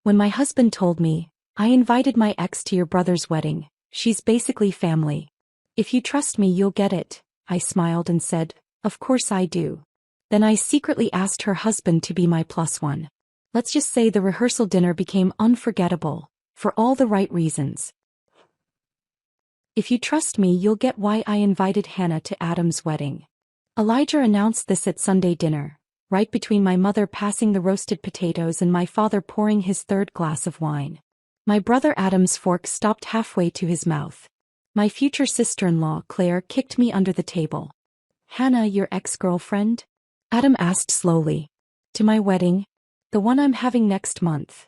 When my husband told me, "I invited my ex to your brother's wedding, she's basically family. If you trust me, you'll get it," I smiled and said, "Of course I do." Then I secretly asked her husband to be my plus one. Let's just say the rehearsal dinner became unforgettable, for all the right reasons. "If you trust me, you'll get why I invited Hannah to Adam's wedding." Elijah announced this at Sunday dinner, right between my mother passing the roasted potatoes and my father pouring his third glass of wine. My brother Adam's fork stopped halfway to his mouth. My future sister-in-law, Claire, kicked me under the table. "Hannah, your ex-girlfriend?" Adam asked slowly. "To my wedding? The one I'm having next month.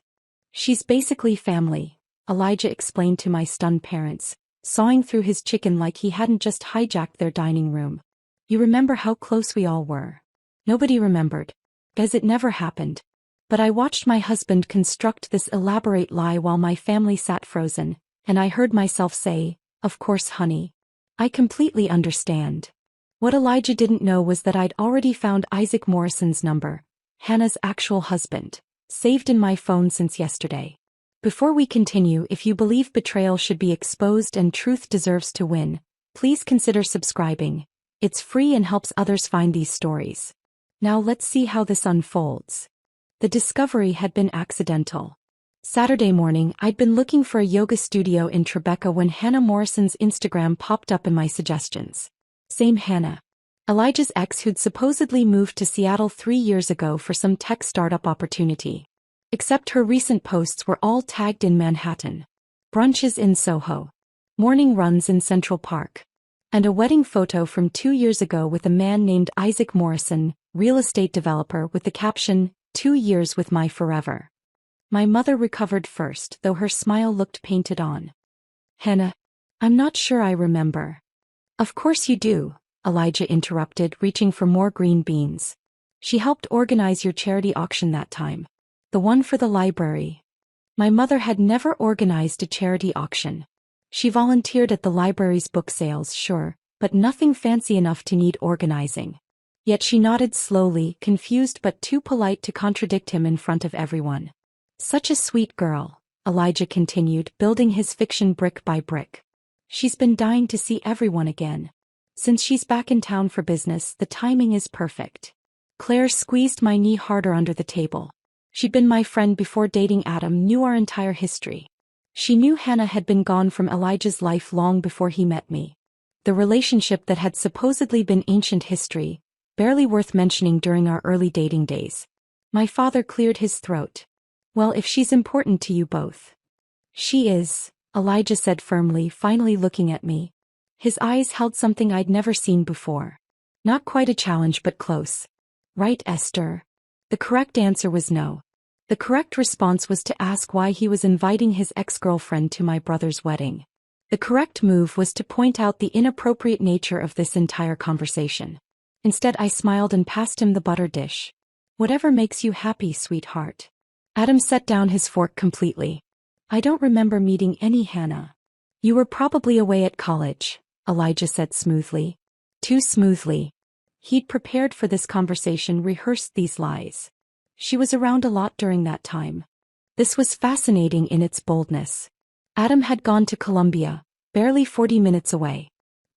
She's basically family," Elijah explained to my stunned parents, sawing through his chicken like he hadn't just hijacked their dining room. "You remember how close we all were?" Nobody remembered, as it never happened. But I watched my husband construct this elaborate lie while my family sat frozen, and I heard myself say, "Of course, honey. I completely understand." What Elijah didn't know was that I'd already found Isaac Morrison's number, Hannah's actual husband, saved in my phone since yesterday. Before we continue, if you believe betrayal should be exposed and truth deserves to win, please consider subscribing. It's free and helps others find these stories. Now let's see how this unfolds. The discovery had been accidental. Saturday morning, I'd been looking for a yoga studio in Tribeca when Hannah Morrison's Instagram popped up in my suggestions. Same Hannah. Elijah's ex who'd supposedly moved to Seattle 3 years ago for some tech startup opportunity. Except her recent posts were all tagged in Manhattan. Brunches in Soho. Morning runs in Central Park. And a wedding photo from 2 years ago with a man named Isaac Morrison, real estate developer, with the caption, "2 years with my forever." My mother recovered first, though her smile looked painted on. "Hannah, I'm not sure I remember." "Of course you do," Elijah interrupted, reaching for more green beans. "She helped organize your charity auction that time. The one for the library." My mother had never organized a charity auction. She volunteered at the library's book sales, sure, but nothing fancy enough to need organizing. Yet she nodded slowly, confused but too polite to contradict him in front of everyone. "Such a sweet girl," Elijah continued, building his fiction brick by brick. "She's been dying to see everyone again. Since she's back in town for business, the timing is perfect." Claire squeezed my knee harder under the table. She'd been my friend before dating Adam, knew our entire history. She knew Hannah had been gone from Elijah's life long before he met me. The relationship that had supposedly been ancient history, barely worth mentioning during our early dating days. My father cleared his throat. "Well, if she's important to you both." "She is," Elijah said firmly, finally looking at me. His eyes held something I'd never seen before. Not quite a challenge, but close. "Right, Esther?" The correct answer was no. The correct response was to ask why he was inviting his ex-girlfriend to my brother's wedding. The correct move was to point out the inappropriate nature of this entire conversation. Instead, I smiled and passed him the butter dish. "Whatever makes you happy, sweetheart." Adam set down his fork completely. "I don't remember meeting any Hannah." "You were probably away at college," Elijah said smoothly. Too smoothly. He'd prepared for this conversation, rehearsed these lies. "She was around a lot during that time." This was fascinating in its boldness. Adam had gone to Columbia, barely 40 minutes away.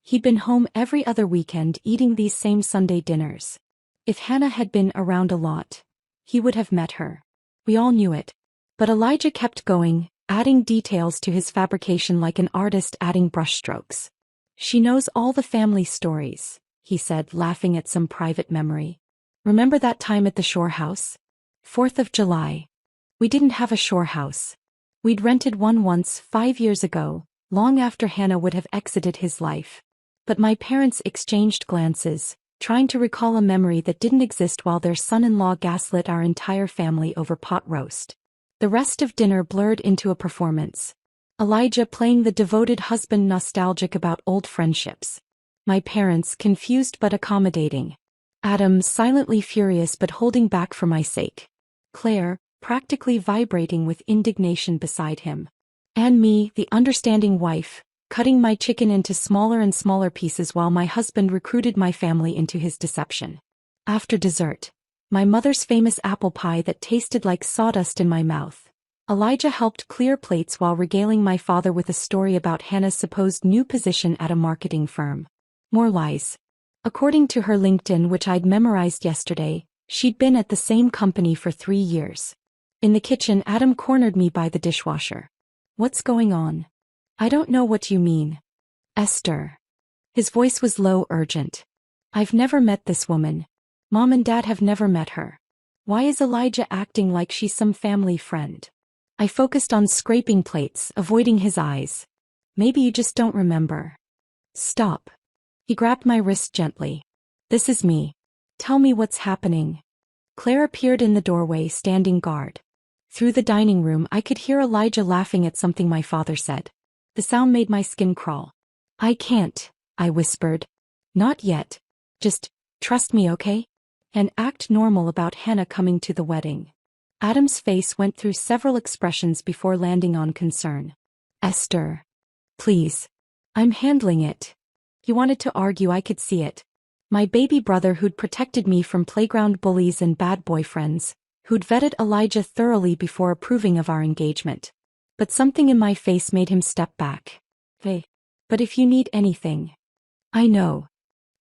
He'd been home every other weekend eating these same Sunday dinners. If Hannah had been around a lot, he would have met her. We all knew it. But Elijah kept going, adding details to his fabrication like an artist adding brushstrokes. "She knows all the family stories," he said, laughing at some private memory. "Remember that time at the shore house? 4th of July. We didn't have a shore house. We'd rented one once 5 years ago, long after Hannah would have exited his life. But my parents exchanged glances, trying to recall a memory that didn't exist while their son-in-law gaslit our entire family over pot roast. The rest of dinner blurred into a performance. Elijah playing the devoted husband, nostalgic about old friendships. My parents confused but accommodating. Adam silently furious but holding back for my sake. Claire, practically vibrating with indignation beside him. And me, the understanding wife, cutting my chicken into smaller and smaller pieces while my husband recruited my family into his deception. After dessert, my mother's famous apple pie that tasted like sawdust in my mouth. Elijah helped clear plates while regaling my father with a story about Hannah's supposed new position at a marketing firm. More lies. According to her LinkedIn, which I'd memorized yesterday, she'd been at the same company for 3 years. In the kitchen, Adam cornered me by the dishwasher. What's going on? I don't know what you mean. Esther. His voice was low, urgent. I've never met this woman. Mom and Dad have never met her. Why is Elijah acting like she's some family friend? I focused on scraping plates, avoiding his eyes. Maybe you just don't remember. Stop. He grabbed my wrist gently. This is me. Tell me what's happening. Claire appeared in the doorway, standing guard. Through the dining room, I could hear Elijah laughing at something my father said. The sound made my skin crawl. I can't, I whispered. Not yet. Just trust me, okay? And act normal about Hannah coming to the wedding. Adam's face went through several expressions before landing on concern. Esther. Please. I'm handling it. He wanted to argue, I could see it. My baby brother who'd protected me from playground bullies and bad boyfriends, who'd vetted Elijah thoroughly before approving of our engagement. But something in my face made him step back. Hey. But if you need anything. I know.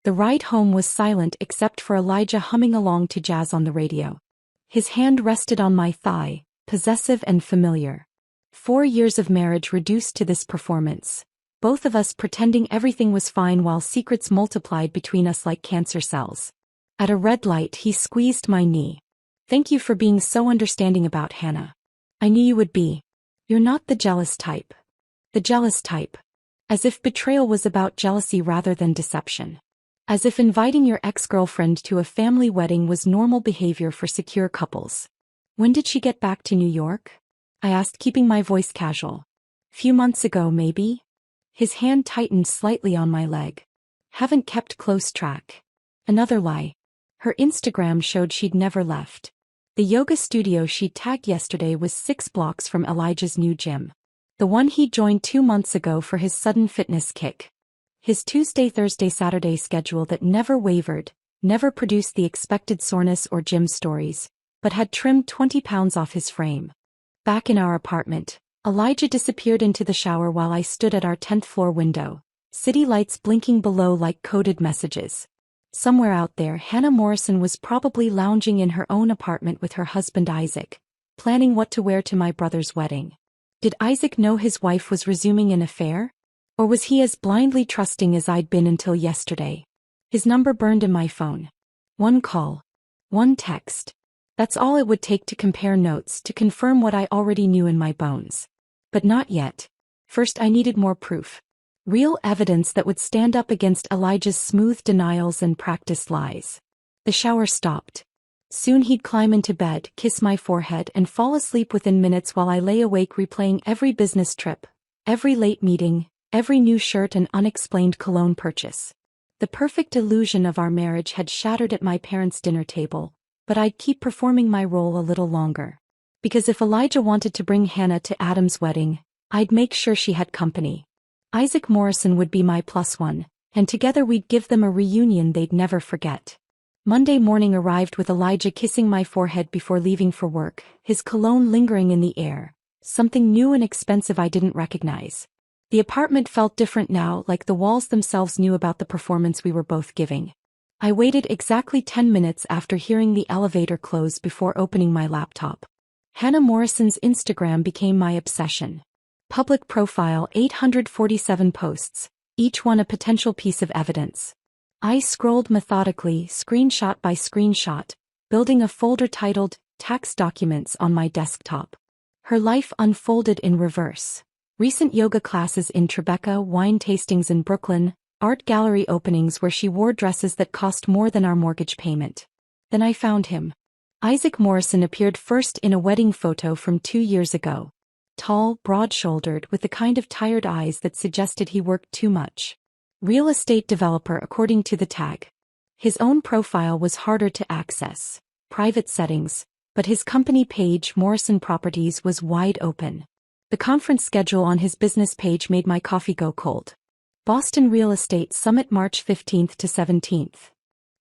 The ride home was silent except for Elijah humming along to jazz on the radio. His hand rested on my thigh, possessive and familiar. 4 years of marriage reduced to this performance. Both of us pretending everything was fine while secrets multiplied between us like cancer cells. At a red light, he squeezed my knee. Thank you for being so understanding about Hannah. I knew you would be. You're not the jealous type. The jealous type. As if betrayal was about jealousy rather than deception. As if inviting your ex-girlfriend to a family wedding was normal behavior for secure couples. When did she get back to New York? I asked, keeping my voice casual. Few months ago, maybe? His hand tightened slightly on my leg. Haven't kept close track. Another lie. Her Instagram showed she'd never left. The yoga studio she tagged yesterday was 6 blocks from Elijah's new gym. The one he joined 2 months ago for his sudden fitness kick. His Tuesday, Thursday, Saturday schedule that never wavered, never produced the expected soreness or gym stories, but had trimmed 20 pounds off his frame. Back in our apartment, Elijah disappeared into the shower while I stood at our 10th floor window, city lights blinking below like coded messages. Somewhere out there, Hannah Morrison was probably lounging in her own apartment with her husband Isaac, planning what to wear to my brother's wedding. Did Isaac know his wife was resuming an affair? Or was he as blindly trusting as I'd been until yesterday? His number burned in my phone. 1 call. 1 text. That's all it would take to compare notes to confirm what I already knew in my bones. But not yet. First I needed more proof. Real evidence that would stand up against Elijah's smooth denials and practiced lies. The shower stopped. Soon he'd climb into bed, kiss my forehead and fall asleep within minutes while I lay awake replaying every business trip, every late meeting, every new shirt and unexplained cologne purchase. The perfect illusion of our marriage had shattered at my parents' dinner table, but I'd keep performing my role a little longer. Because if Elijah wanted to bring Hannah to Adam's wedding, I'd make sure she had company. Isaac Morrison would be my +1, and together we'd give them a reunion they'd never forget. Monday morning arrived with Elijah kissing my forehead before leaving for work, his cologne lingering in the air, something new and expensive I didn't recognize. The apartment felt different now, like the walls themselves knew about the performance we were both giving. I waited exactly 10 minutes after hearing the elevator close before opening my laptop. Hannah Morrison's Instagram became my obsession. Public profile, 847 posts, each one a potential piece of evidence. I scrolled methodically, screenshot by screenshot, building a folder titled Tax Documents on my desktop. Her life unfolded in reverse. Recent yoga classes in Tribeca, wine tastings in Brooklyn, art gallery openings where she wore dresses that cost more than our mortgage payment. Then I found him. Isaac Morrison appeared first in a wedding photo from 2 years ago. Tall, broad-shouldered, with the kind of tired eyes that suggested he worked too much. Real estate developer according to the tag. His own profile was harder to access. Private settings, but his company page, Morrison Properties, was wide open. The conference schedule on his business page made my coffee go cold. Boston Real Estate Summit March 15th to 17th.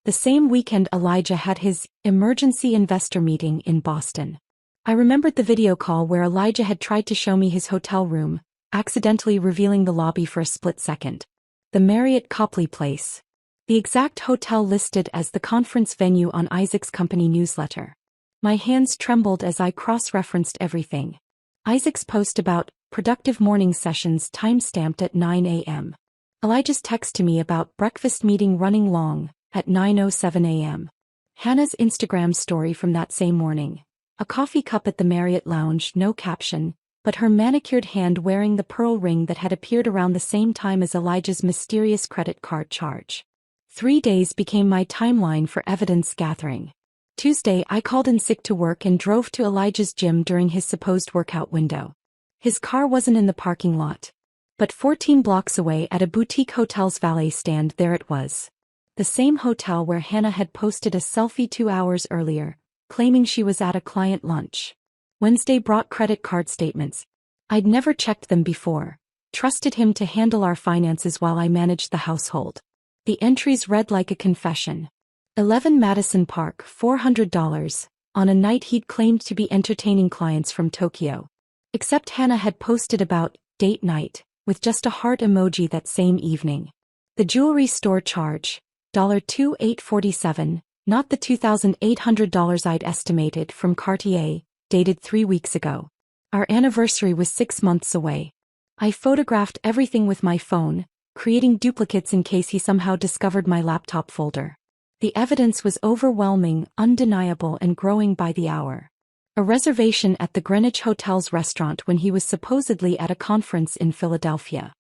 The same weekend Elijah had his emergency investor meeting in Boston. I remembered the video call where Elijah had tried to show me his hotel room, accidentally revealing the lobby for a split second. The Marriott Copley Place. The exact hotel listed as the conference venue on Isaac's company newsletter. My hands trembled as I cross-referenced everything. Isaac's post about productive morning sessions time-stamped at 9 a.m. Elijah's text to me about breakfast meeting running long at 9:07 a.m. Hannah's Instagram story from that same morning. A coffee cup at the Marriott Lounge, no caption, but her manicured hand wearing the pearl ring that had appeared around the same time as Elijah's mysterious credit card charge. 3 days became my timeline for evidence gathering. Tuesday, I called in sick to work and drove to Elijah's gym during his supposed workout window. His car wasn't in the parking lot, but 14 blocks away at a boutique hotel's valet stand there it was. The same hotel where Hannah had posted a selfie 2 hours earlier, claiming she was at a client lunch. Wednesday brought credit card statements. I'd never checked them before, trusted him to handle our finances while I managed the household. The entries read like a confession. 11 Madison Park, $400, on a night he'd claimed to be entertaining clients from Tokyo. Except Hannah had posted about date night, with just a heart emoji that same evening. The jewelry store charge, $2,847, not the $2,800 I'd estimated from Cartier, dated 3 weeks ago. Our anniversary was 6 months away. I photographed everything with my phone, creating duplicates in case he somehow discovered my laptop folder. The evidence was overwhelming, undeniable, and growing by the hour. A reservation at the Greenwich Hotel's restaurant when he was supposedly at a conference in Philadelphia.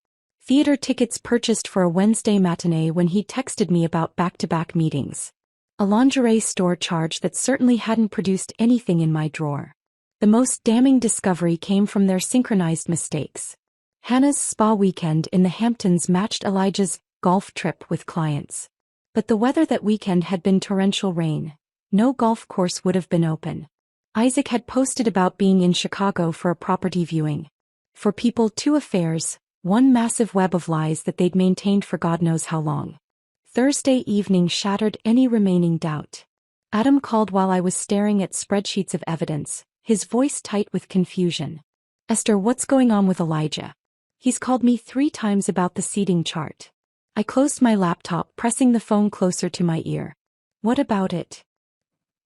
Theater tickets purchased for a Wednesday matinee when he texted me about back-to-back meetings. A lingerie store charge that certainly hadn't produced anything in my drawer. The most damning discovery came from their synchronized mistakes. Hannah's spa weekend in the Hamptons matched Elijah's golf trip with clients. But the weather that weekend had been torrential rain. No golf course would have been open. Isaac had posted about being in Chicago for a property viewing. For people, 2 affairs, one massive web of lies that they'd maintained for God knows how long. Thursday evening shattered any remaining doubt. Adam called while I was staring at spreadsheets of evidence, his voice tight with confusion. Esther, what's going on with Elijah? He's called me 3 times about the seating chart. I closed my laptop, pressing the phone closer to my ear. What about it?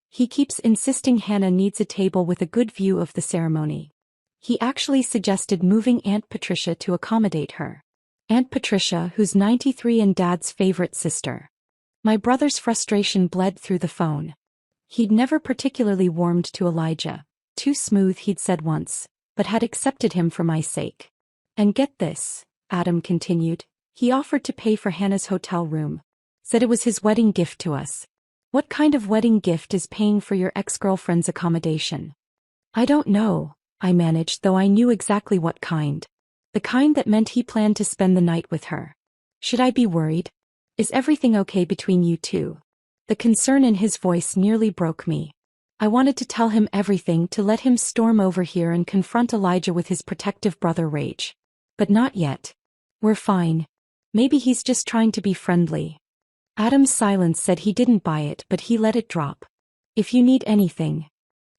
He keeps insisting Hannah needs a table with a good view of the ceremony. He actually suggested moving Aunt Patricia to accommodate her. Aunt Patricia, who's 93 and Dad's favorite sister. My brother's frustration bled through the phone. He'd never particularly warmed to Elijah. Too smooth, he'd said once, but had accepted him for my sake. And get this, Adam continued, he offered to pay for Hannah's hotel room. Said it was his wedding gift to us. What kind of wedding gift is paying for your ex-girlfriend's accommodation? I don't know, I managed, though I knew exactly what kind. The kind that meant he planned to spend the night with her. Should I be worried? Is everything okay between you two? The concern in his voice nearly broke me. I wanted to tell him everything, to let him storm over here and confront Elijah with his protective brother rage. But not yet. We're fine. Maybe he's just trying to be friendly. Adam's silence said he didn't buy it, but he let it drop. If you need anything.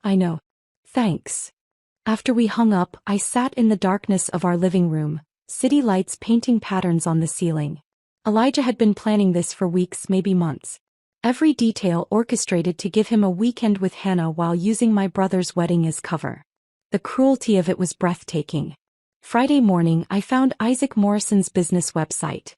I know. Thanks. After we hung up, I sat in the darkness of our living room, city lights painting patterns on the ceiling. Elijah had been planning this for weeks, maybe months. Every detail orchestrated to give him a weekend with Hannah while using my brother's wedding as cover. The cruelty of it was breathtaking. Friday morning, I found Isaac Morrison's business website.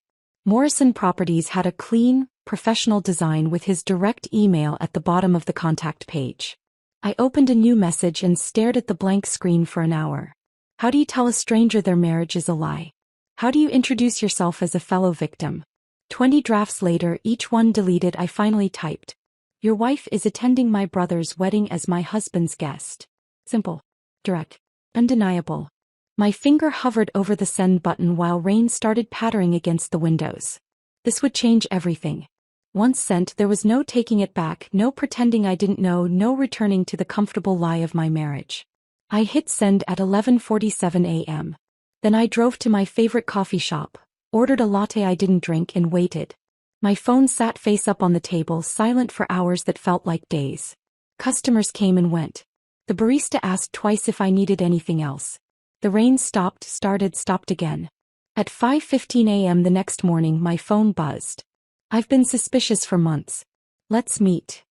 Morrison Properties had a clean, professional design with his direct email at the bottom of the contact page. I opened a new message and stared at the blank screen for an hour. How do you tell a stranger their marriage is a lie? How do you introduce yourself as a fellow victim? 20 drafts later, each one deleted, I finally typed. Your wife is attending my brother's wedding as my husband's guest. Simple. Direct. Undeniable. My finger hovered over the send button while rain started pattering against the windows. This would change everything. Once sent, there was no taking it back, no pretending I didn't know, no returning to the comfortable lie of my marriage. I hit send at 11:47 a.m. Then I drove to my favorite coffee shop, ordered a latte I didn't drink, and waited. My phone sat face up on the table, silent for hours that felt like days. Customers came and went. The barista asked twice if I needed anything else. The rain stopped, started, stopped again. At 5:15 a.m. the next morning my phone buzzed. I've been suspicious for months. Let's meet.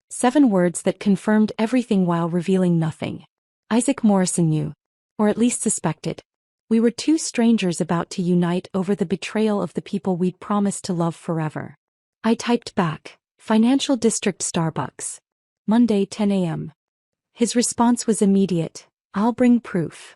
7 words that confirmed everything while revealing nothing. Isaac Morrison knew. Or at least suspected. We were 2 strangers about to unite over the betrayal of the people we'd promised to love forever. I typed back, Financial District Starbucks. Monday 10 a.m. His response was immediate, I'll bring proof.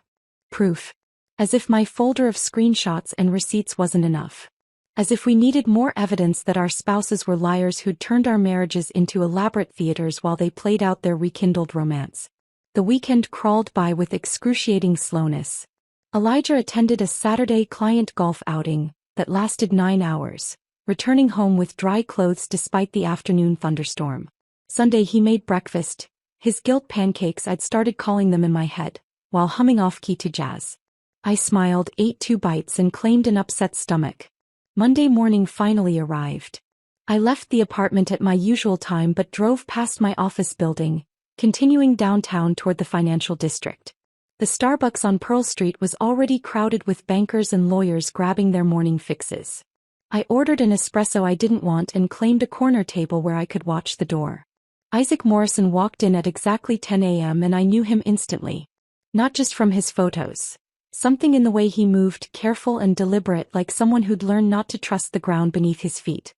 Proof. As if my folder of screenshots and receipts wasn't enough. As if we needed more evidence that our spouses were liars who'd turned our marriages into elaborate theaters while they played out their rekindled romance. The weekend crawled by with excruciating slowness. Elijah attended a Saturday client golf outing that lasted 9 hours, returning home with dry clothes despite the afternoon thunderstorm. Sunday he made breakfast, his guilt pancakes I'd started calling them in my head, while humming off-key to jazz. I smiled, ate 2 bites and claimed an upset stomach. Monday morning finally arrived. I left the apartment at my usual time but drove past my office building, continuing downtown toward the financial district. The Starbucks on Pearl Street was already crowded with bankers and lawyers grabbing their morning fixes. I ordered an espresso I didn't want and claimed a corner table where I could watch the door. Isaac Morrison walked in at exactly 10 a.m. and I knew him instantly. Not just from his photos. Something in the way he moved, careful and deliberate, like someone who'd learned not to trust the ground beneath his feet.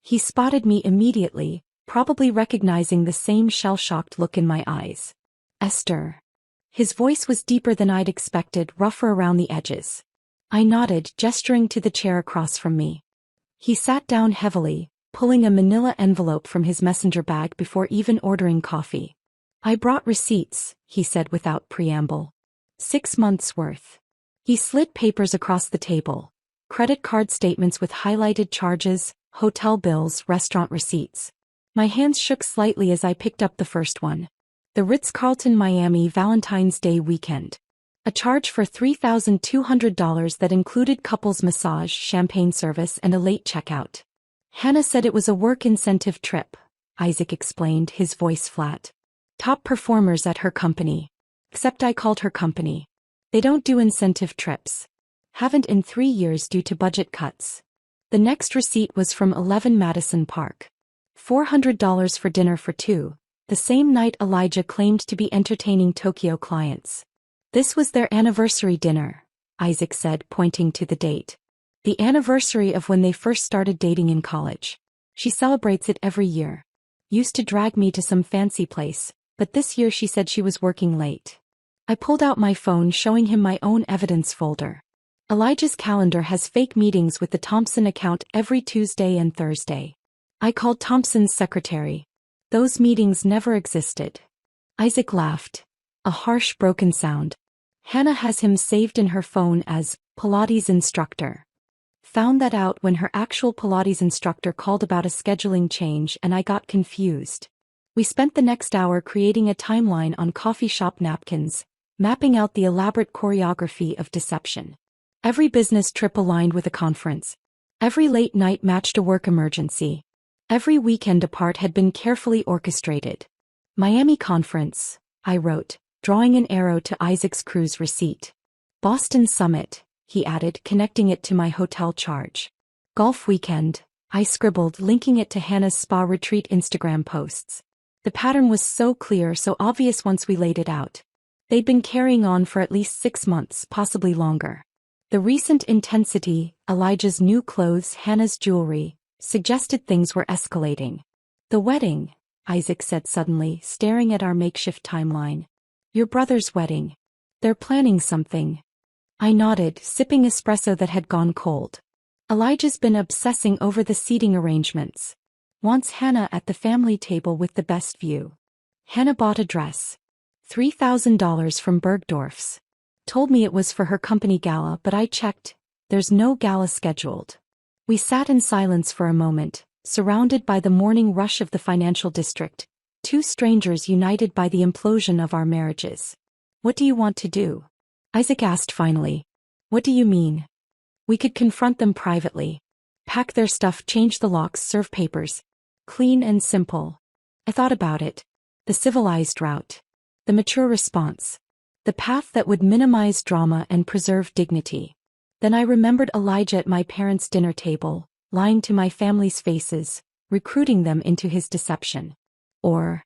He spotted me immediately, probably recognizing the same shell-shocked look in my eyes. Esther. His voice was deeper than I'd expected, rougher around the edges. I nodded, gesturing to the chair across from me. He sat down heavily, pulling a manila envelope from his messenger bag before even ordering coffee. I brought receipts, he said without preamble. 6 months' worth. He slid papers across the table. Credit card statements with highlighted charges, hotel bills, restaurant receipts. My hands shook slightly as I picked up the first one. The Ritz-Carlton Miami Valentine's Day weekend. A charge for $3,200 that included couples massage, champagne service and a late checkout. Hannah said it was a work incentive trip, Isaac explained, his voice flat. Top performers at her company. Except I called her company. They don't do incentive trips. Haven't in 3 years due to budget cuts. The next receipt was from 11 Madison Park. $400 for dinner for 2, the same night Elijah claimed to be entertaining Tokyo clients. This was their anniversary dinner, Isaac said, pointing to the date. The anniversary of when they first started dating in college. She celebrates it every year. Used to drag me to some fancy place, but this year she said she was working late. I pulled out my phone, showing him my own evidence folder. Elijah's calendar has fake meetings with the Thompson account every Tuesday and Thursday. I called Thompson's secretary. Those meetings never existed. Isaac laughed. A harsh, broken sound. Hannah has him saved in her phone as Pilates instructor. Found that out when her actual Pilates instructor called about a scheduling change and I got confused. We spent the next hour creating a timeline on coffee shop napkins, mapping out the elaborate choreography of deception. Every business trip aligned with a conference. Every late night matched a work emergency. Every weekend apart had been carefully orchestrated. Miami conference, I wrote, drawing an arrow to Isaac's cruise receipt. Boston summit, he added, connecting it to my hotel charge. Golf weekend, I scribbled, linking it to Hannah's spa retreat Instagram posts. The pattern was so clear, so obvious once we laid it out. They'd been carrying on for at least 6 months, possibly longer. The recent intensity, Elijah's new clothes, Hannah's jewelry, suggested things were escalating. The wedding, Isaac said suddenly, staring at our makeshift timeline. Your brother's wedding. They're planning something. I nodded, sipping espresso that had gone cold. Elijah's been obsessing over the seating arrangements. Wants Hannah at the family table with the best view. Hannah bought a dress. $3,000 from Bergdorf's. Told me it was for her company gala, but I checked. There's no gala scheduled. We sat in silence for a moment, surrounded by the morning rush of the financial district, 2 strangers united by the implosion of our marriages. What do you want to do? Isaac asked finally. What do you mean? We could confront them privately. Pack their stuff, change the locks, serve papers. Clean and simple. I thought about it. The civilized route. The mature response. The path that would minimize drama and preserve dignity. Then I remembered Elijah at my parents' dinner table, lying to my family's faces, recruiting them into his deception. Or,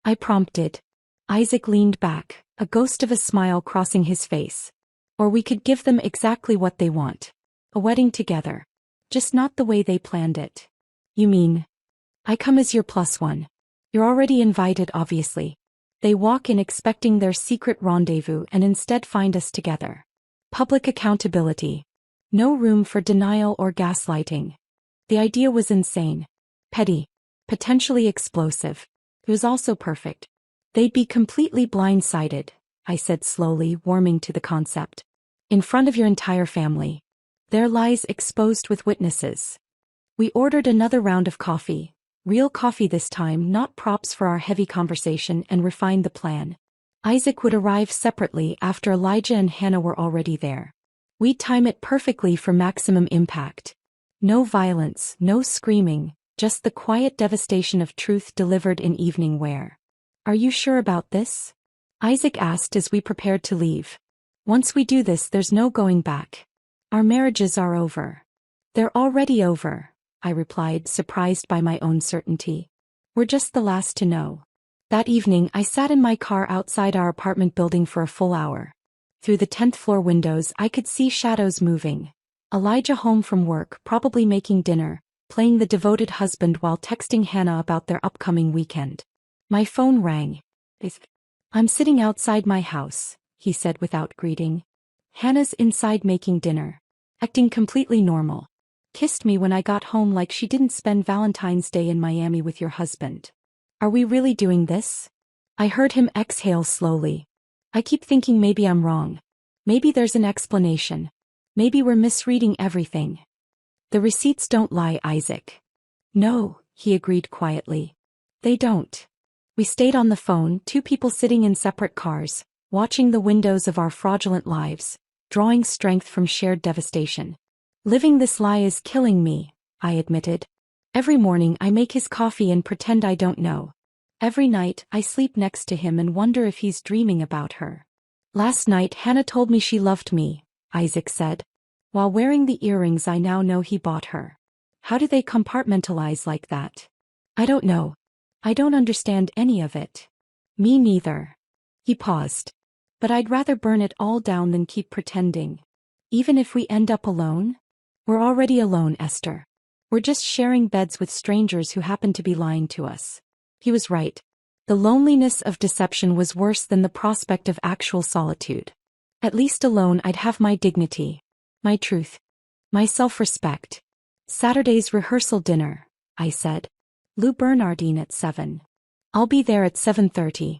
I prompted. Isaac leaned back, a ghost of a smile crossing his face. Or we could give them exactly what they want. A wedding together. Just not the way they planned it. You mean? I come as your plus one. You're already invited, obviously. They walk in expecting their secret rendezvous and instead find us together. Public accountability. No room for denial or gaslighting. The idea was insane. Petty. Potentially explosive. It was also perfect. They'd be completely blindsided, I said slowly, warming to the concept. In front of your entire family. Their lies exposed with witnesses. We ordered another round of coffee. Real coffee this time, not props for our heavy conversation, and refined the plan. Isaac would arrive separately after Elijah and Hannah were already there. We'd time it perfectly for maximum impact. No violence, no screaming, just the quiet devastation of truth delivered in evening wear. Are you sure about this? Isaac asked as we prepared to leave. Once we do this, there's no going back. Our marriages are over. They're already over, I replied, surprised by my own certainty. We're just the last to know. That evening I sat in my car outside our apartment building for a full hour. Through the 10th floor windows I could see shadows moving. Elijah home from work, probably making dinner, playing the devoted husband while texting Hannah about their upcoming weekend. My phone rang. I'm sitting outside my house, he said without greeting. Hannah's inside making dinner. Acting completely normal. Kissed me when I got home like she didn't spend Valentine's Day in Miami with your husband. Are we really doing this? I heard him exhale slowly. I keep thinking maybe I'm wrong. Maybe there's an explanation. Maybe we're misreading everything. The receipts don't lie, Isaac. No, he agreed quietly. They don't. We stayed on the phone, two people sitting in separate cars, watching the windows of our fraudulent lives, drawing strength from shared devastation. Living this lie is killing me, I admitted. Every morning I make his coffee and pretend I don't know. Every night I sleep next to him and wonder if he's dreaming about her. Last night Hannah told me she loved me, Isaac said. While wearing the earrings I now know he bought her. How do they compartmentalize like that? I don't know. I don't understand any of it. Me neither. He paused. But I'd rather burn it all down than keep pretending. Even if we end up alone? We're already alone, Esther. We're just sharing beds with strangers who happen to be lying to us. He was right. The loneliness of deception was worse than the prospect of actual solitude. At least alone I'd have my dignity, my truth, my self-respect. Saturday's rehearsal dinner, I said. Lou Bernardine at 7. I'll be there at 7:30.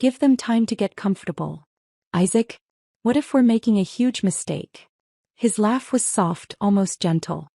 Give them time to get comfortable. Isaac, what if we're making a huge mistake? His laugh was soft, almost gentle.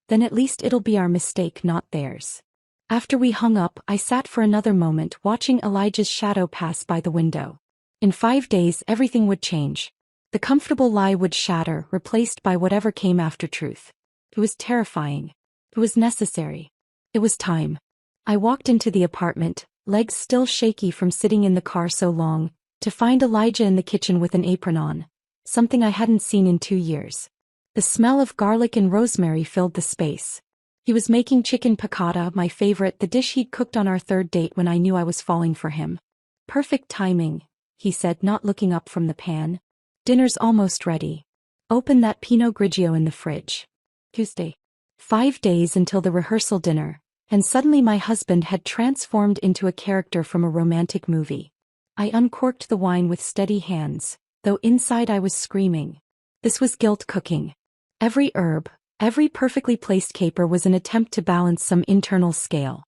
Then at least it'll be our mistake, not theirs. After we hung up, I sat for another moment watching Elijah's shadow pass by the window. In 5 days everything would change. The comfortable lie would shatter, replaced by whatever came after truth. It was terrifying. It was necessary. It was time. I walked into the apartment, legs still shaky from sitting in the car so long, to find Elijah in the kitchen with an apron on. Something I hadn't seen in 2 years. The smell of garlic and rosemary filled the space. He was making chicken piccata, my favorite, the dish he'd cooked on our third date when I knew I was falling for him. Perfect timing, he said, not looking up from the pan. Dinner's almost ready. Open that Pinot Grigio in the fridge. Tuesday. 5 days until the rehearsal dinner, and suddenly my husband had transformed into a character from a romantic movie. I uncorked the wine with steady hands, though inside I was screaming. This was guilt cooking. Every herb, every perfectly placed caper was an attempt to balance some internal scale.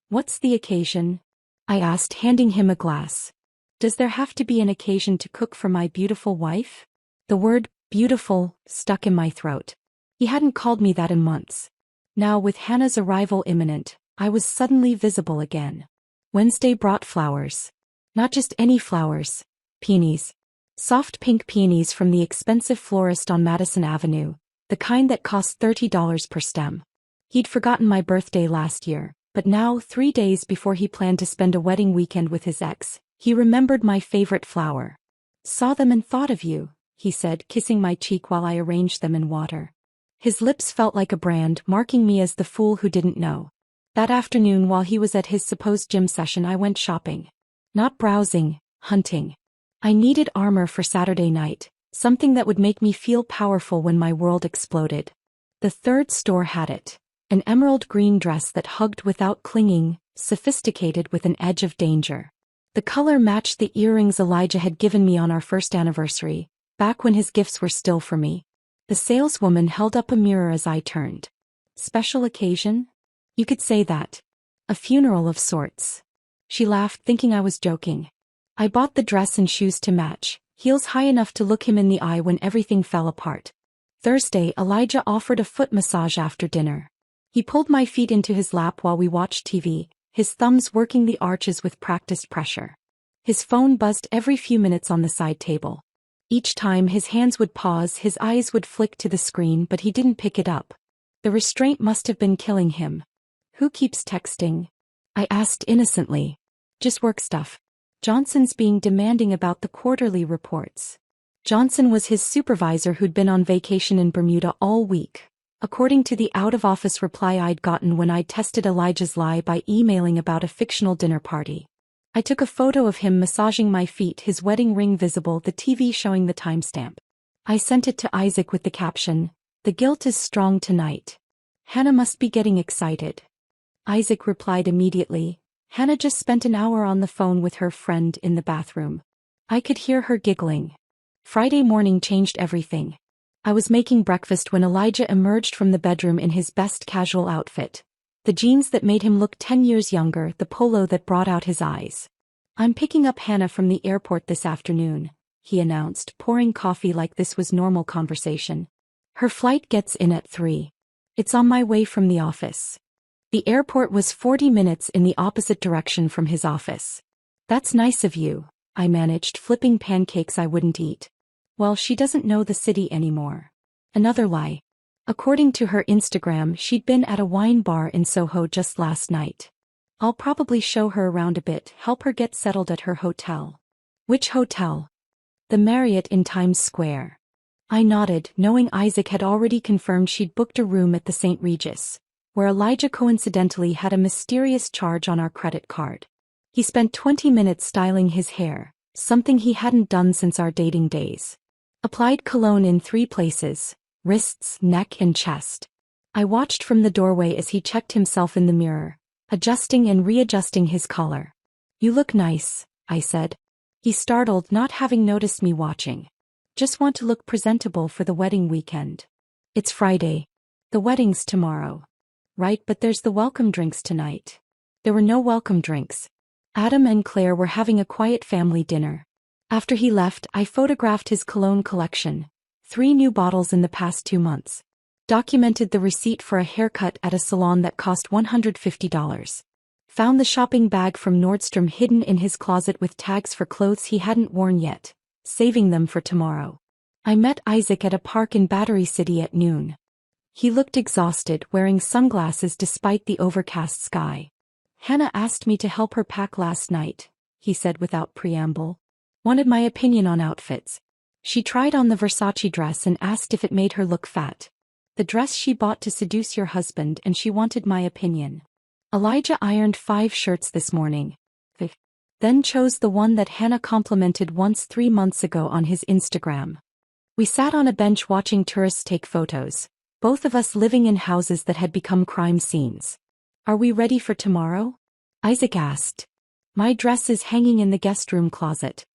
What's the occasion? I asked, handing him a glass. Does there have to be an occasion to cook for my beautiful wife? The word, beautiful, stuck in my throat. He hadn't called me that in months. Now, with Hannah's arrival imminent, I was suddenly visible again. Wednesday brought flowers. Not just any flowers. Peonies. Soft pink peonies from the expensive florist on Madison Avenue, the kind that cost $30 per stem. He'd forgotten my birthday last year, but now, 3 days before he planned to spend a wedding weekend with his ex, He remembered my favorite flower. Saw them and thought of you, he said, kissing my cheek while I arranged them in water. His lips felt like a brand, marking me as the fool who didn't know. That afternoon while he was at his supposed gym session, I went shopping. Not browsing, hunting. I needed armor for Saturday night, something that would make me feel powerful when my world exploded. The third store had it. An emerald green dress that hugged without clinging, sophisticated with an edge of danger. The color matched the earrings Elijah had given me on our first anniversary, back when his gifts were still for me. The saleswoman held up a mirror as I turned. Special occasion? You could say that. A funeral of sorts. She laughed, thinking I was joking. I bought the dress and shoes to match, heels high enough to look him in the eye when everything fell apart. Thursday, Elijah offered a foot massage after dinner. He pulled my feet into his lap while we watched TV, his thumbs working the arches with practiced pressure. His phone buzzed every few minutes on the side table. Each time his hands would pause, his eyes would flick to the screen, but he didn't pick it up. The restraint must have been killing him. Who keeps texting? I asked innocently. Just work stuff. Johnson's being demanding about the quarterly reports. Johnson was his supervisor who'd been on vacation in Bermuda all week, according to the out-of-office reply I'd gotten when I'd tested Elijah's lie by emailing about a fictional dinner party. I took a photo of him massaging my feet, his wedding ring visible, the TV showing the timestamp. I sent it to Isaac with the caption, "The guilt is strong tonight. Hannah must be getting excited." Isaac replied immediately, "Hannah just spent an hour on the phone with her friend in the bathroom." I could hear her giggling. Friday morning changed everything. I was making breakfast when Elijah emerged from the bedroom in his best casual outfit. The jeans that made him look 10 years younger, the polo that brought out his eyes. "I'm picking up Hannah from the airport this afternoon," he announced, pouring coffee like this was normal conversation. "Her flight gets in at 3. It's on my way from the office." The airport was 40 minutes in the opposite direction from his office. "That's nice of you," I managed, flipping pancakes I wouldn't eat. "Well, she doesn't know the city anymore." Another lie. According to her Instagram, she'd been at a wine bar in Soho just last night. "I'll probably show her around a bit, help her get settled at her hotel." "Which hotel?" "The Marriott in Times Square." I nodded, knowing Isaac had already confirmed she'd booked a room at the St. Regis, where Elijah coincidentally had a mysterious charge on our credit card. He spent 20 minutes styling his hair, something he hadn't done since our dating days. Applied cologne in 3 places, wrists, neck and chest. I watched from the doorway as he checked himself in the mirror, adjusting and readjusting his collar. "You look nice," I said. He startled, not having noticed me watching. "Just want to look presentable for the wedding weekend." "It's Friday. The wedding's tomorrow." "Right, but there's the welcome drinks tonight." There were no welcome drinks. Adam and Claire were having a quiet family dinner. After he left, I photographed his cologne collection, 3 new bottles in the past 2 months. Documented the receipt for a haircut at a salon that cost $150. Found the shopping bag from Nordstrom hidden in his closet with tags for clothes he hadn't worn yet, saving them for tomorrow. I met Isaac at a park in Battery City at noon. He looked exhausted, wearing sunglasses despite the overcast sky. "Hannah asked me to help her pack last night," he said without preamble. "Wanted my opinion on outfits. She tried on the Versace dress and asked if it made her look fat. The dress she bought to seduce your husband, and she wanted my opinion. Elijah ironed 5 shirts this morning. Then chose the one that Hannah complimented once 3 months ago on his Instagram. We sat on a bench watching tourists take photos, both of us living in houses that had become crime scenes. "Are we ready for tomorrow?" Isaac asked. "My dress is hanging in the guest room closet.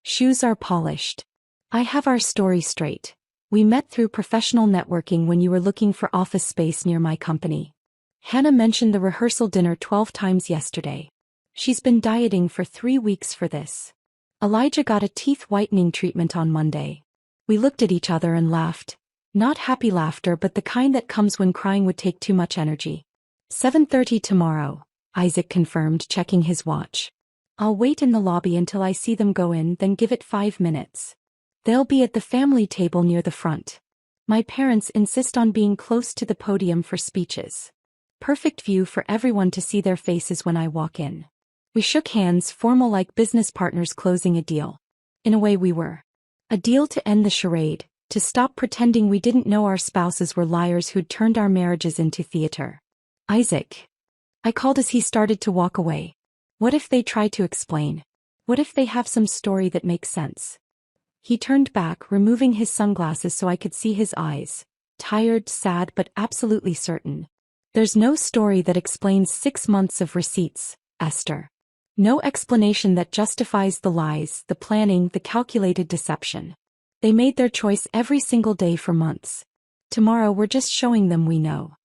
Shoes are polished. I have our story straight. We met through professional networking when you were looking for office space near my company. Hannah mentioned the rehearsal dinner 12 times yesterday. She's been dieting for 3 weeks for this. Elijah got a teeth whitening treatment on Monday." We looked at each other and laughed. Not happy laughter, but the kind that comes when crying would take too much energy. 7:30 tomorrow, Isaac confirmed, checking his watch. "I'll wait in the lobby until I see them go in, then give it 5 minutes. They'll be at the family table near the front. My parents insist on being close to the podium for speeches. Perfect view for everyone to see their faces when I walk in." We shook hands, formal like business partners closing a deal. In a way we were. A deal to end the charade, to stop pretending we didn't know our spouses were liars who'd turned our marriages into theater. Isaac. I called as he started to walk away. What if they try to explain? What if they have some story that makes sense? He turned back, removing his sunglasses so I could see his eyes. Tired, sad, but absolutely certain. There's no story that explains 6 months of receipts, Esther. No explanation that justifies the lies, the planning, the calculated deception. They made their choice every single day for months. Tomorrow we're just showing them we know.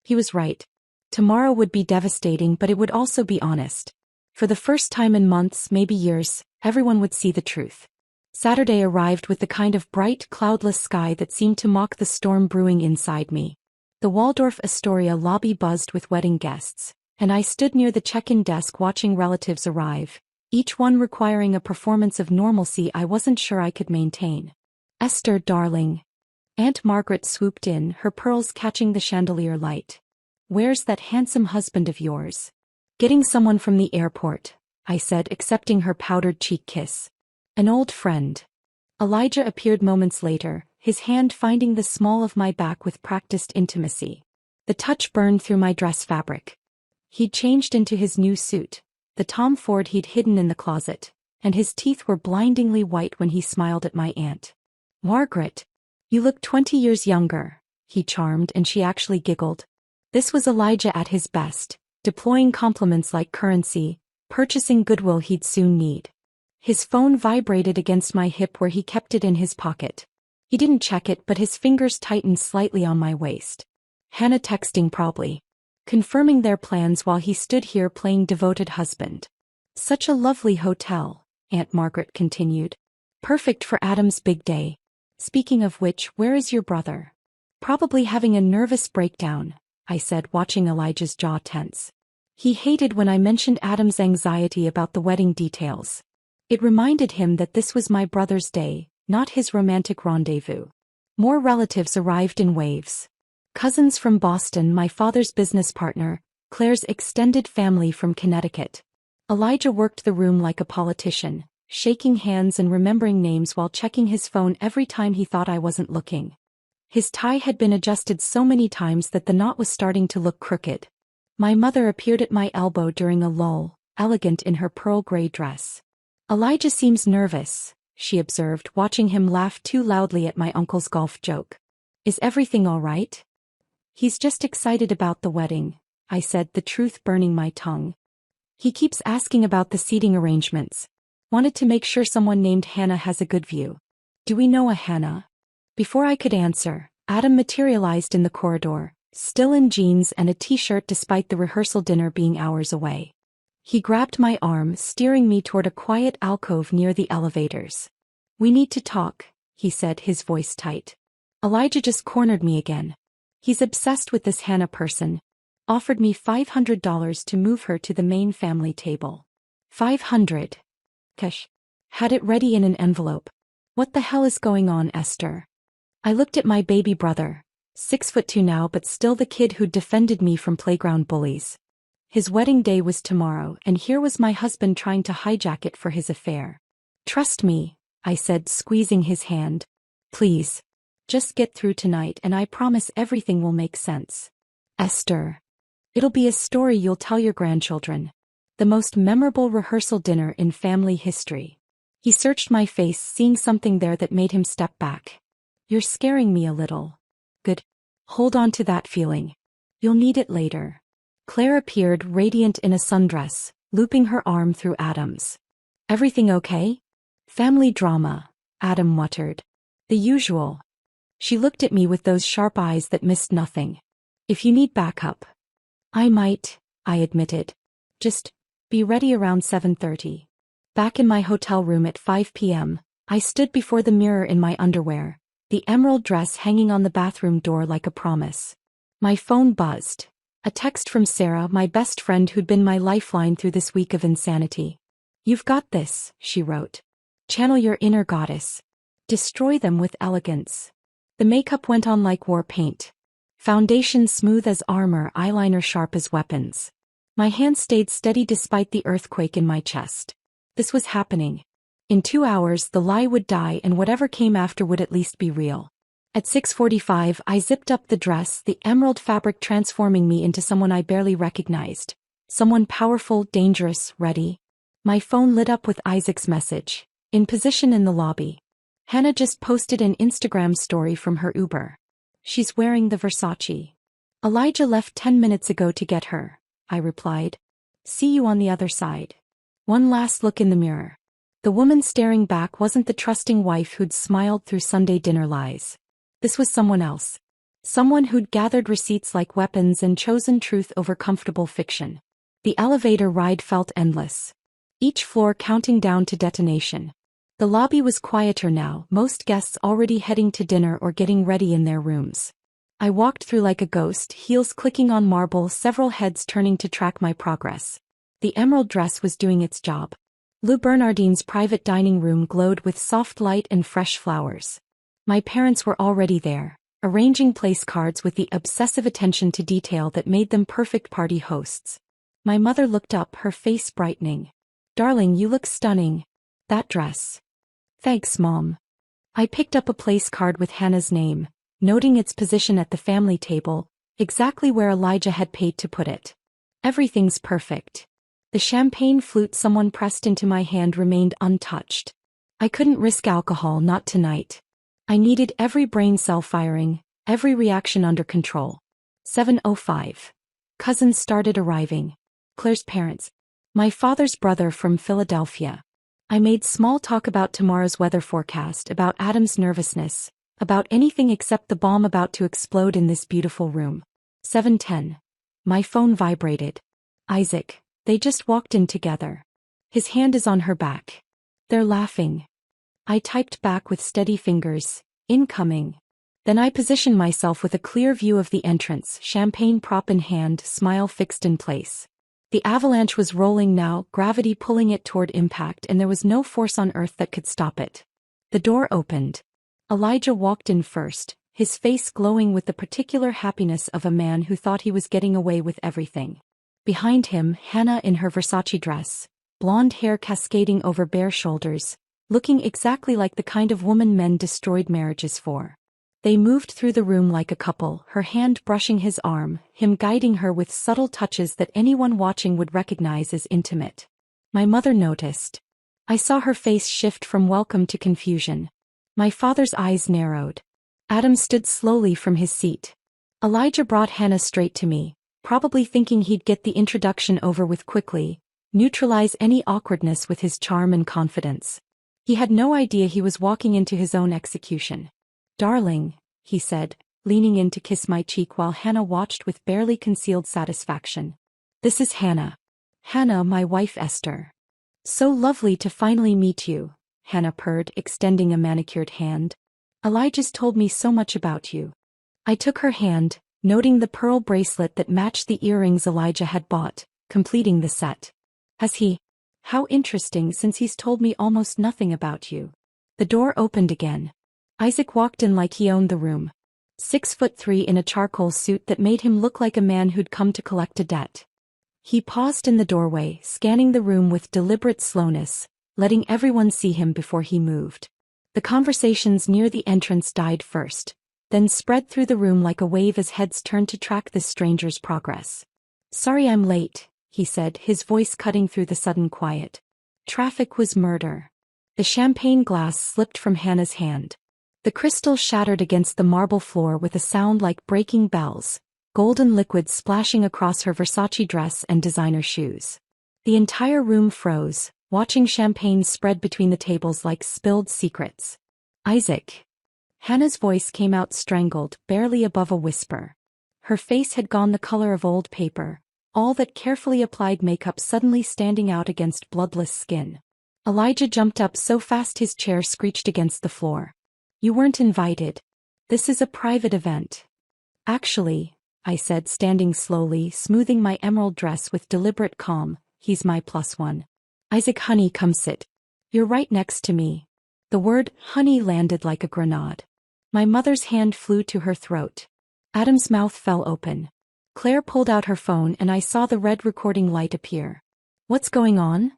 He was right. Tomorrow would be devastating, but it would also be honest. For the first time in months, maybe years, everyone would see the truth. Saturday arrived with the kind of bright, cloudless sky that seemed to mock the storm brewing inside me. The Waldorf Astoria lobby buzzed with wedding guests, and I stood near the check-in desk watching relatives arrive, each one requiring a performance of normalcy I wasn't sure I could maintain. Esther, darling. Aunt Margaret swooped in, her pearls catching the chandelier light. Where's that handsome husband of yours? Getting someone from the airport, I said, accepting her powdered cheek kiss. An old friend. Elijah appeared moments later, his hand finding the small of my back with practiced intimacy. The touch burned through my dress fabric. He'd changed into his new suit, the Tom Ford he'd hidden in the closet, and his teeth were blindingly white when he smiled at my aunt. Margaret, you look 20 years younger, he charmed, and she actually giggled. This was Elijah at his best, deploying compliments like currency, purchasing goodwill he'd soon need. His phone vibrated against my hip where he kept it in his pocket. He didn't check it, but his fingers tightened slightly on my waist. Hannah texting probably. Confirming their plans while he stood here playing devoted husband. Such a lovely hotel, Aunt Margaret continued. Perfect for Adam's big day. Speaking of which, where is your brother? Probably having a nervous breakdown, I said, watching Elijah's jaw tense. He hated when I mentioned Adam's anxiety about the wedding details. It reminded him that this was my brother's day, not his romantic rendezvous. More relatives arrived in waves. Cousins from Boston, my father's business partner, Claire's extended family from Connecticut. Elijah worked the room like a politician, shaking hands and remembering names while checking his phone every time he thought I wasn't looking. His tie had been adjusted so many times that the knot was starting to look crooked. My mother appeared at my elbow during a lull, elegant in her pearl gray dress. Elijah seems nervous, she observed, watching him laugh too loudly at my uncle's golf joke. Is everything all right? He's just excited about the wedding, I said, the truth burning my tongue. He keeps asking about the seating arrangements. Wanted to make sure someone named Hannah has a good view. Do we know a Hannah? Before I could answer, Adam materialized in the corridor, still in jeans and a t-shirt despite the rehearsal dinner being hours away. He grabbed my arm, steering me toward a quiet alcove near the elevators. We need to talk, he said, his voice tight. Elijah just cornered me again. He's obsessed with this Hannah person. Offered me $500 to move her to the main family table. $500. Cash. Had it ready in an envelope. What the hell is going on, Esther? I looked at my baby brother, 6'2" now, but still the kid who'd defended me from playground bullies. His wedding day was tomorrow, and here was my husband trying to hijack it for his affair. Trust me, I said, squeezing his hand. Please. Just get through tonight and I promise everything will make sense. Esther. It'll be a story you'll tell your grandchildren. The most memorable rehearsal dinner in family history. He searched my face, seeing something there that made him step back. You're scaring me a little. Good. Hold on to that feeling. You'll need it later. Claire appeared, radiant in a sundress, looping her arm through Adam's. Everything okay? Family drama, Adam muttered. The usual. She looked at me with those sharp eyes that missed nothing. If you need backup. I might, I admitted. Just be ready around 7:30. Back in my hotel room at 5 p.m., I stood before the mirror in my underwear, the emerald dress hanging on the bathroom door like a promise. My phone buzzed. A text from Sarah, my best friend who'd been my lifeline through this week of insanity. You've got this, she wrote. Channel your inner goddess. Destroy them with elegance. The makeup went on like war paint. Foundation smooth as armor, eyeliner sharp as weapons. My hand stayed steady despite the earthquake in my chest. This was happening. In 2 hours the lie would die and whatever came after would at least be real. At 6:45 I zipped up the dress, the emerald fabric transforming me into someone I barely recognized. Someone powerful, dangerous, ready. My phone lit up with Isaac's message. In position in the lobby. Hannah just posted an Instagram story from her Uber. She's wearing the Versace. Elijah left 10 minutes ago to get her, I replied. See you on the other side. One last look in the mirror. The woman staring back wasn't the trusting wife who'd smiled through Sunday dinner lies. This was someone else. Someone who'd gathered receipts like weapons and chosen truth over comfortable fiction. The elevator ride felt endless. Each floor counting down to detonation. The lobby was quieter now, most guests already heading to dinner or getting ready in their rooms. I walked through like a ghost, heels clicking on marble, several heads turning to track my progress. The emerald dress was doing its job. Lou Bernardine's private dining room glowed with soft light and fresh flowers. My parents were already there, arranging place cards with the obsessive attention to detail that made them perfect party hosts. My mother looked up, her face brightening. Darling, you look stunning. That dress. Thanks, Mom. I picked up a place card with Hannah's name, noting its position at the family table, exactly where Elijah had paid to put it. Everything's perfect. The champagne flute someone pressed into my hand remained untouched. I couldn't risk alcohol, not tonight. I needed every brain cell firing, every reaction under control. 7:05. Cousins started arriving. Claire's parents. My father's brother from Philadelphia. I made small talk about tomorrow's weather forecast, about Adam's nervousness, about anything except the bomb about to explode in this beautiful room. 7:10. My phone vibrated. Isaac. They just walked in together. His hand is on her back. They're laughing. I typed back with steady fingers, incoming. Then I positioned myself with a clear view of the entrance, champagne prop in hand, smile fixed in place. The avalanche was rolling now, gravity pulling it toward impact, and there was no force on earth that could stop it. The door opened. Elijah walked in first, his face glowing with the particular happiness of a man who thought he was getting away with everything. Behind him, Hannah in her Versace dress, blonde hair cascading over bare shoulders, looking exactly like the kind of woman men destroyed marriages for. They moved through the room like a couple, her hand brushing his arm, him guiding her with subtle touches that anyone watching would recognize as intimate. My mother noticed. I saw her face shift from welcome to confusion. My father's eyes narrowed. Adam stood slowly from his seat. Elijah brought Hannah straight to me, probably thinking he'd get the introduction over with quickly, neutralize any awkwardness with his charm and confidence. He had no idea he was walking into his own execution. Darling, he said, leaning in to kiss my cheek while Hannah watched with barely concealed satisfaction. This is Hannah. Hannah, my wife Esther. So lovely to finally meet you, Hannah purred, extending a manicured hand. Elijah's told me so much about you. I took her hand, noting the pearl bracelet that matched the earrings Elijah had bought, completing the set. Has he? How interesting, since he's told me almost nothing about you. The door opened again. Isaac walked in like he owned the room. 6'3" in a charcoal suit that made him look like a man who'd come to collect a debt. He paused in the doorway, scanning the room with deliberate slowness, letting everyone see him before he moved. The conversations near the entrance died first, then spread through the room like a wave as heads turned to track this stranger's progress. Sorry I'm late, he said, his voice cutting through the sudden quiet. Traffic was murder. The champagne glass slipped from Hannah's hand. The crystal shattered against the marble floor with a sound like breaking bells, golden liquid splashing across her Versace dress and designer shoes. The entire room froze, watching champagne spread between the tables like spilled secrets. Isaac. Hannah's voice came out strangled, barely above a whisper. Her face had gone the color of old paper, all that carefully applied makeup suddenly standing out against bloodless skin. Elijah jumped up so fast his chair screeched against the floor. You weren't invited. This is a private event. Actually, I said, standing slowly, smoothing my emerald dress with deliberate calm, he's my +1. Isaac, honey, come sit. You're right next to me. The word honey landed like a grenade. My mother's hand flew to her throat. Adam's mouth fell open. Claire pulled out her phone and I saw the red recording light appear. What's going on?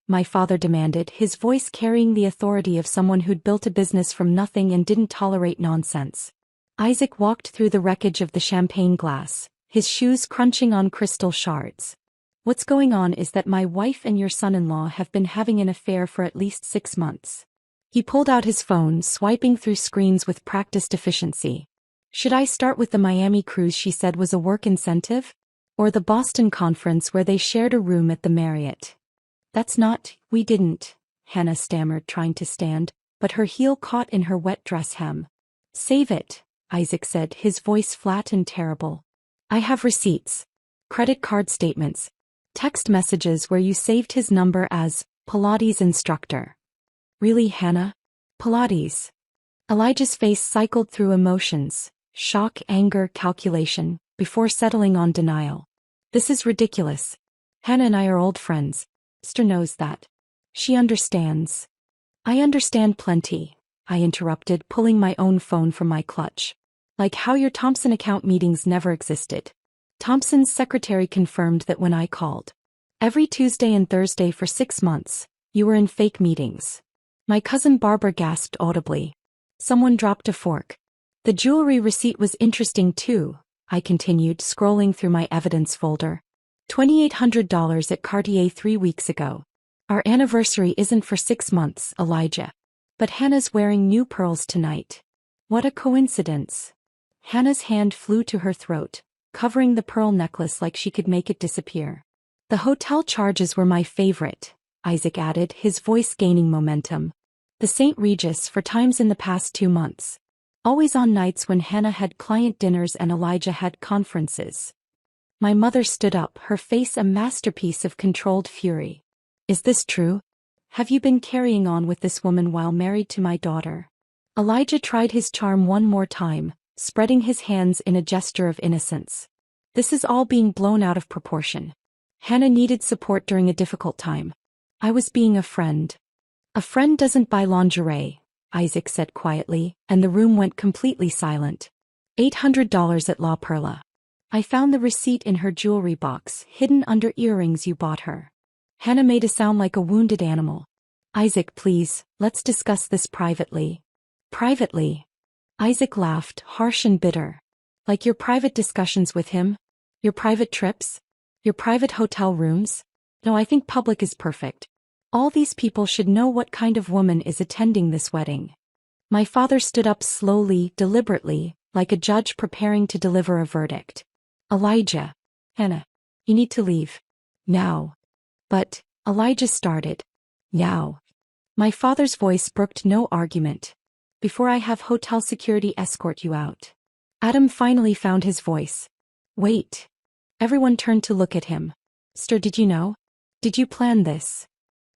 My father demanded, his voice carrying the authority of someone who'd built a business from nothing and didn't tolerate nonsense. Isaac walked through the wreckage of the champagne glass, his shoes crunching on crystal shards. What's going on is that my wife and your son-in-law have been having an affair for at least 6 months. He pulled out his phone, swiping through screens with practiced efficiency. Should I start with the Miami cruise she said was a work incentive? Or the Boston conference where they shared a room at the Marriott? We didn't, Hannah stammered, trying to stand, but her heel caught in her wet dress hem. Save it, Isaac said, his voice flat and terrible. I have receipts. Credit card statements. Text messages where you saved his number as Pilates instructor. Really, Hannah? Pilates? Elijah's face cycled through emotions, shock, anger, calculation, before settling on denial. This is ridiculous. Hannah and I are old friends. Esther knows that. She understands. I understand plenty, I interrupted, pulling my own phone from my clutch. Like how your Thompson account meetings never existed. Thompson's secretary confirmed that when I called. Every Tuesday and Thursday for 6 months, you were in fake meetings. My cousin Barbara gasped audibly. Someone dropped a fork. The jewelry receipt was interesting too, I continued, scrolling through my evidence folder. $2,800 at Cartier 3 weeks ago. Our anniversary isn't for 6 months, Elijah. But Hannah's wearing new pearls tonight. What a coincidence. Hannah's hand flew to her throat, covering the pearl necklace like she could make it disappear. The hotel charges were my favorite, Isaac added, his voice gaining momentum. The St. Regis for times in the past 2 months. Always on nights when Hannah had client dinners and Elijah had conferences. My mother stood up, her face a masterpiece of controlled fury. Is this true? Have you been carrying on with this woman while married to my daughter? Elijah tried his charm one more time, spreading his hands in a gesture of innocence. This is all being blown out of proportion. Hannah needed support during a difficult time. I was being a friend. A friend doesn't buy lingerie, Isaac said quietly, and the room went completely silent. $800 at La Perla. I found the receipt in her jewelry box, hidden under earrings you bought her. Hannah made a sound like a wounded animal. Isaac, please, let's discuss this privately. Privately? Isaac laughed, harsh and bitter. Like your private discussions with him? Your private trips? Your private hotel rooms? No, I think public is perfect. All these people should know what kind of woman is attending this wedding. My father stood up slowly, deliberately, like a judge preparing to deliver a verdict. Elijah. Hannah. You need to leave. Now. But, Elijah started. Now. My father's voice brooked no argument. Before I have hotel security escort you out. Adam finally found his voice. Wait. Everyone turned to look at him. Esther, did you know? Did you plan this?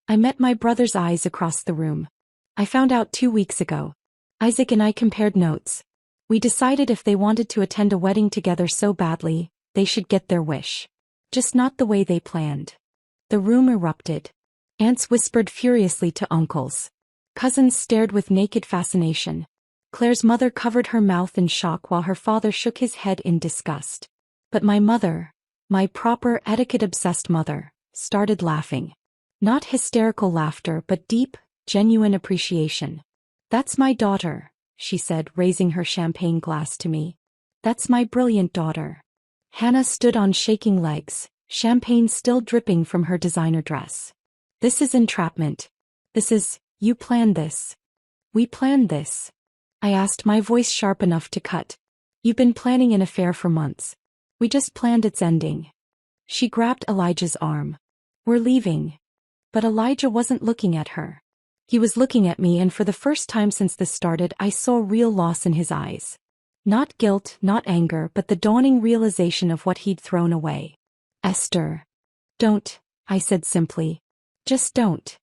I met my brother's eyes across the room. I found out 2 weeks ago. Isaac and I compared notes. We decided if they wanted to attend a wedding together so badly, they should get their wish. Just not the way they planned. The room erupted. Aunts whispered furiously to uncles. Cousins stared with naked fascination. Claire's mother covered her mouth in shock while her father shook his head in disgust. But my mother, my proper etiquette-obsessed mother, started laughing. Not hysterical laughter but deep, genuine appreciation. That's my daughter, she said, raising her champagne glass to me. That's my brilliant daughter. Hannah stood on shaking legs, champagne still dripping from her designer dress. This is entrapment. You planned this. We planned this. I asked, my voice sharp enough to cut. You've been planning an affair for months. We just planned its ending. She grabbed Elijah's arm. We're leaving. But Elijah wasn't looking at her. He was looking at me, and for the first time since this started, I saw real loss in his eyes. Not guilt, not anger, but the dawning realization of what he'd thrown away. Esther. Don't, I said simply. Just don't.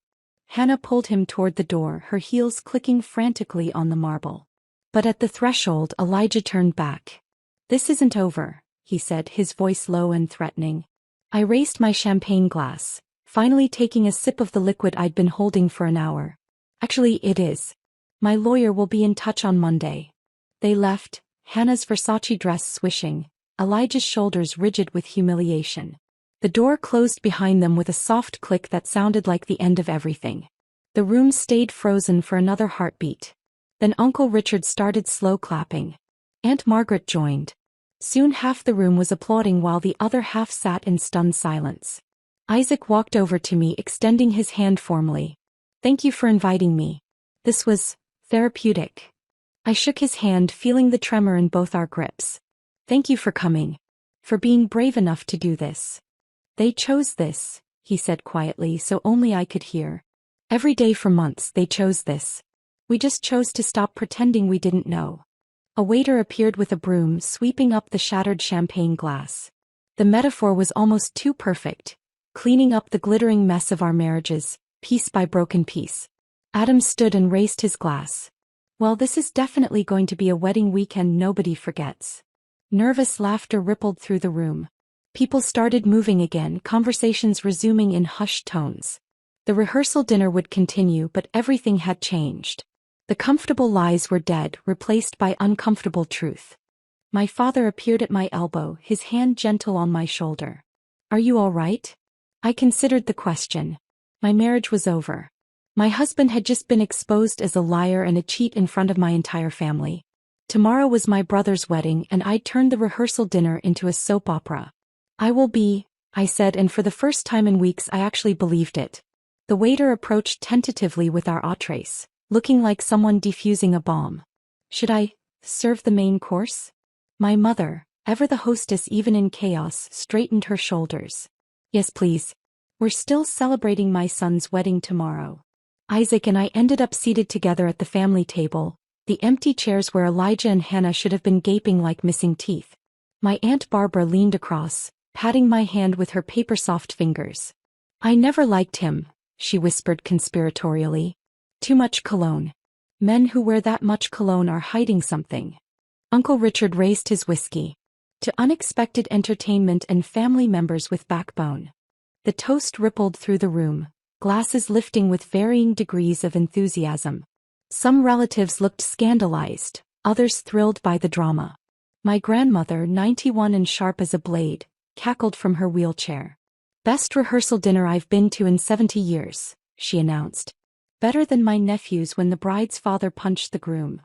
Hannah pulled him toward the door, her heels clicking frantically on the marble. But at the threshold, Elijah turned back. This isn't over, he said, his voice low and threatening. I raised my champagne glass, finally taking a sip of the liquid I'd been holding for an hour. Actually, it is. My lawyer will be in touch on Monday. They left, Hannah's Versace dress swishing, Elijah's shoulders rigid with humiliation. The door closed behind them with a soft click that sounded like the end of everything. The room stayed frozen for another heartbeat. Then Uncle Richard started slow clapping. Aunt Margaret joined. Soon half the room was applauding while the other half sat in stunned silence. Isaac walked over to me, extending his hand formally. "Thank you for inviting me. This was therapeutic." I shook his hand, feeling the tremor in both our grips. "Thank you for coming. For being brave enough to do this." "They chose this," he said quietly so only I could hear. "Every day for months they chose this. We just chose to stop pretending we didn't know." A waiter appeared with a broom, sweeping up the shattered champagne glass. The metaphor was almost too perfect, cleaning up the glittering mess of our marriages, piece by broken piece. Adam stood and raised his glass. "Well, this is definitely going to be a wedding weekend nobody forgets." Nervous laughter rippled through the room. People started moving again, conversations resuming in hushed tones. The rehearsal dinner would continue, but everything had changed. The comfortable lies were dead, replaced by uncomfortable truth. My father appeared at my elbow, his hand gentle on my shoulder. "Are you all right?" I considered the question. My marriage was over. My husband had just been exposed as a liar and a cheat in front of my entire family. Tomorrow was my brother's wedding, and I'd turned the rehearsal dinner into a soap opera. "I will be," I said, and for the first time in weeks I actually believed it. The waiter approached tentatively with our entrees, looking like someone defusing a bomb. "Should I serve the main course?" My mother, ever the hostess even in chaos, straightened her shoulders. "Yes, please. We're still celebrating my son's wedding tomorrow." Isaac and I ended up seated together at the family table, the empty chairs where Elijah and Hannah should have been gaping like missing teeth. My Aunt Barbara leaned across, patting my hand with her paper-soft fingers. "I never liked him," she whispered conspiratorially. "Too much cologne. Men who wear that much cologne are hiding something." Uncle Richard raised his whiskey. "To unexpected entertainment and family members with backbone." The toast rippled through the room, glasses lifting with varying degrees of enthusiasm. Some relatives looked scandalized, others thrilled by the drama. My grandmother, 91 and sharp as a blade, cackled from her wheelchair. "Best rehearsal dinner I've been to in 70 years, she announced. "Better than my nephew's when the bride's father punched the groom."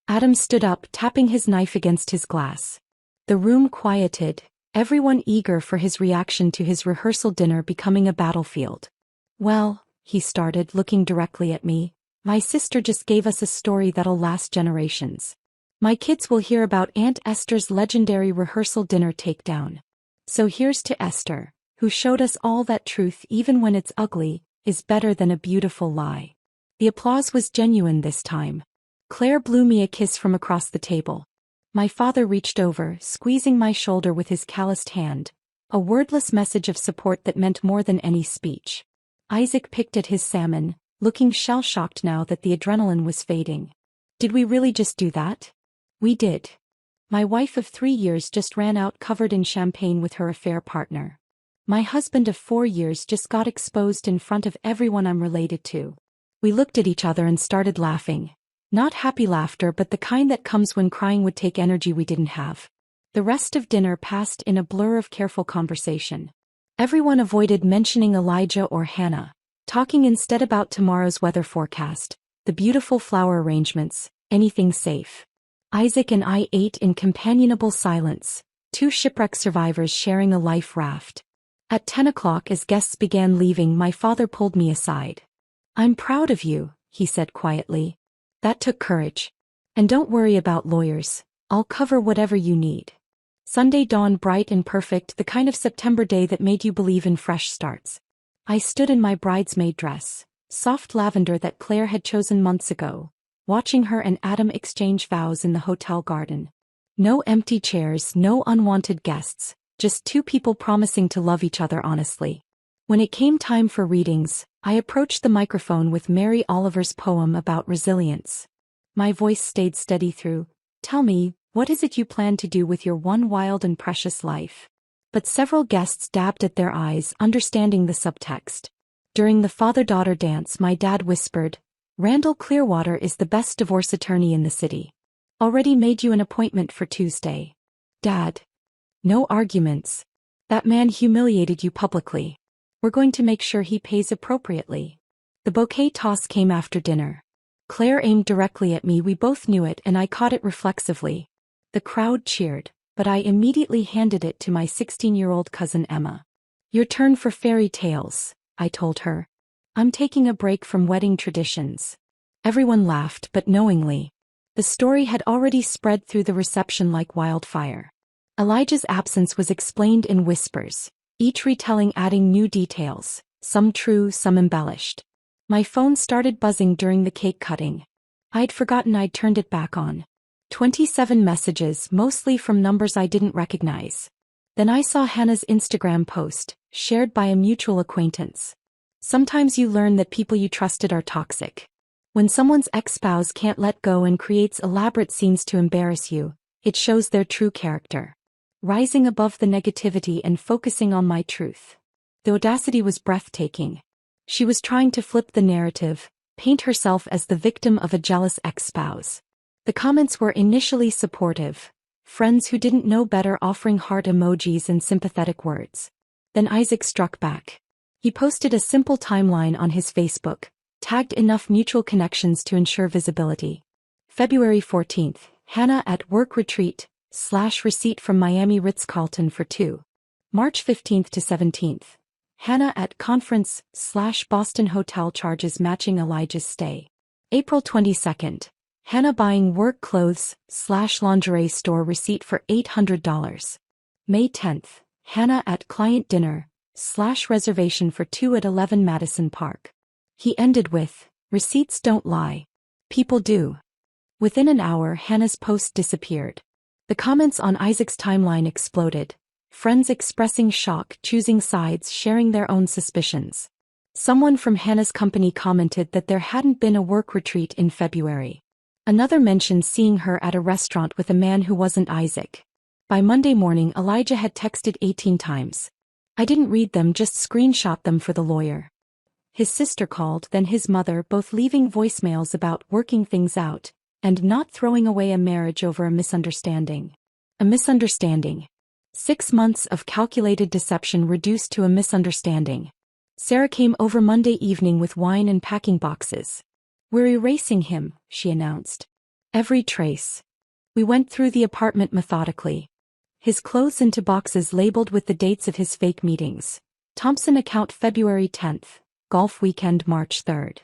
Adam stood up, tapping his knife against his glass. The room quieted, everyone eager for his reaction to his rehearsal dinner becoming a battlefield. "Well," he started, looking directly at me, "my sister just gave us a story that'll last generations. My kids will hear about Aunt Esther's legendary rehearsal dinner takedown. So here's to Esther, who showed us all that truth, even when it's ugly, is better than a beautiful lie." The applause was genuine this time. Claire blew me a kiss from across the table. My father reached over, squeezing my shoulder with his calloused hand, a wordless message of support that meant more than any speech. Isaac picked at his salmon, looking shell-shocked now that the adrenaline was fading. "Did we really just do that?" "We did. My wife of 3 years just ran out covered in champagne with her affair partner. My husband of 4 years just got exposed in front of everyone I'm related to." We looked at each other and started laughing. Not happy laughter, but the kind that comes when crying would take energy we didn't have. The rest of dinner passed in a blur of careful conversation. Everyone avoided mentioning Elijah or Hannah, talking instead about tomorrow's weather forecast, the beautiful flower arrangements, anything safe. Isaac and I ate in companionable silence, two shipwreck survivors sharing a life raft. At 10 o'clock, as guests began leaving, my father pulled me aside. "I'm proud of you," he said quietly. "That took courage. And don't worry about lawyers, I'll cover whatever you need." Sunday dawned bright and perfect, the kind of September day that made you believe in fresh starts. I stood in my bridesmaid dress, soft lavender that Claire had chosen months ago, watching her and Adam exchange vows in the hotel garden. No empty chairs, no unwanted guests, just two people promising to love each other honestly. When it came time for readings, I approached the microphone with Mary Oliver's poem about resilience. My voice stayed steady through. "Tell me, what is it you plan to do with your one wild and precious life?" But several guests dabbed at their eyes, understanding the subtext. During the father-daughter dance, my dad whispered, "Randall Clearwater is the best divorce attorney in the city. Already made you an appointment for Tuesday." "Dad." No arguments. That man humiliated you publicly. We're going to make sure he pays appropriately. The bouquet toss came after dinner. Claire aimed directly at me, we both knew it, and I caught it reflexively. The crowd cheered, but I immediately handed it to my 16-year-old cousin Emma. Your turn for fairy tales, I told her. I'm taking a break from wedding traditions. Everyone laughed, but knowingly. The story had already spread through the reception like wildfire. Elijah's absence was explained in whispers, each retelling adding new details, some true, some embellished. My phone started buzzing during the cake cutting. I'd forgotten I'd turned it back on. 27 messages, mostly from numbers I didn't recognize. Then I saw Hannah's Instagram post, shared by a mutual acquaintance. Sometimes you learn that people you trusted are toxic. When someone's ex-spouse can't let go and creates elaborate scenes to embarrass you, it shows their true character. Rising above the negativity and focusing on my truth. The audacity was breathtaking. She was trying to flip the narrative, paint herself as the victim of a jealous ex-spouse. The comments were initially supportive, friends who didn't know better offering heart emojis and sympathetic words. Then Isaac struck back. He posted a simple timeline on his Facebook, tagged enough mutual connections to ensure visibility. February 14th, Hannah at work retreat, / receipt from Miami Ritz-Carlton for two. March 15th to 17th. Hannah at conference / Boston hotel charges matching Elijah's stay. April 22nd. Hannah buying work clothes / lingerie store receipt for $800. May 10th. Hannah at client dinner / reservation for 2 at 11 Madison Park. He ended with, receipts don't lie. People do. Within an hour Hannah's post disappeared. The comments on Isaac's timeline exploded. Friends expressing shock, choosing sides, sharing their own suspicions. Someone from Hannah's company commented that there hadn't been a work retreat in February. Another mentioned seeing her at a restaurant with a man who wasn't Isaac. By Monday morning Elijah had texted 18 times. I didn't read them, just screenshot them for the lawyer. His sister called, then his mother, both leaving voicemails about working things out, and not throwing away a marriage over a misunderstanding. A misunderstanding. 6 months of calculated deception reduced to a misunderstanding. Sarah came over Monday evening with wine and packing boxes. We're erasing him, she announced. Every trace. We went through the apartment methodically. His clothes into boxes labeled with the dates of his fake meetings. Thompson account February 10th, golf weekend March 3rd.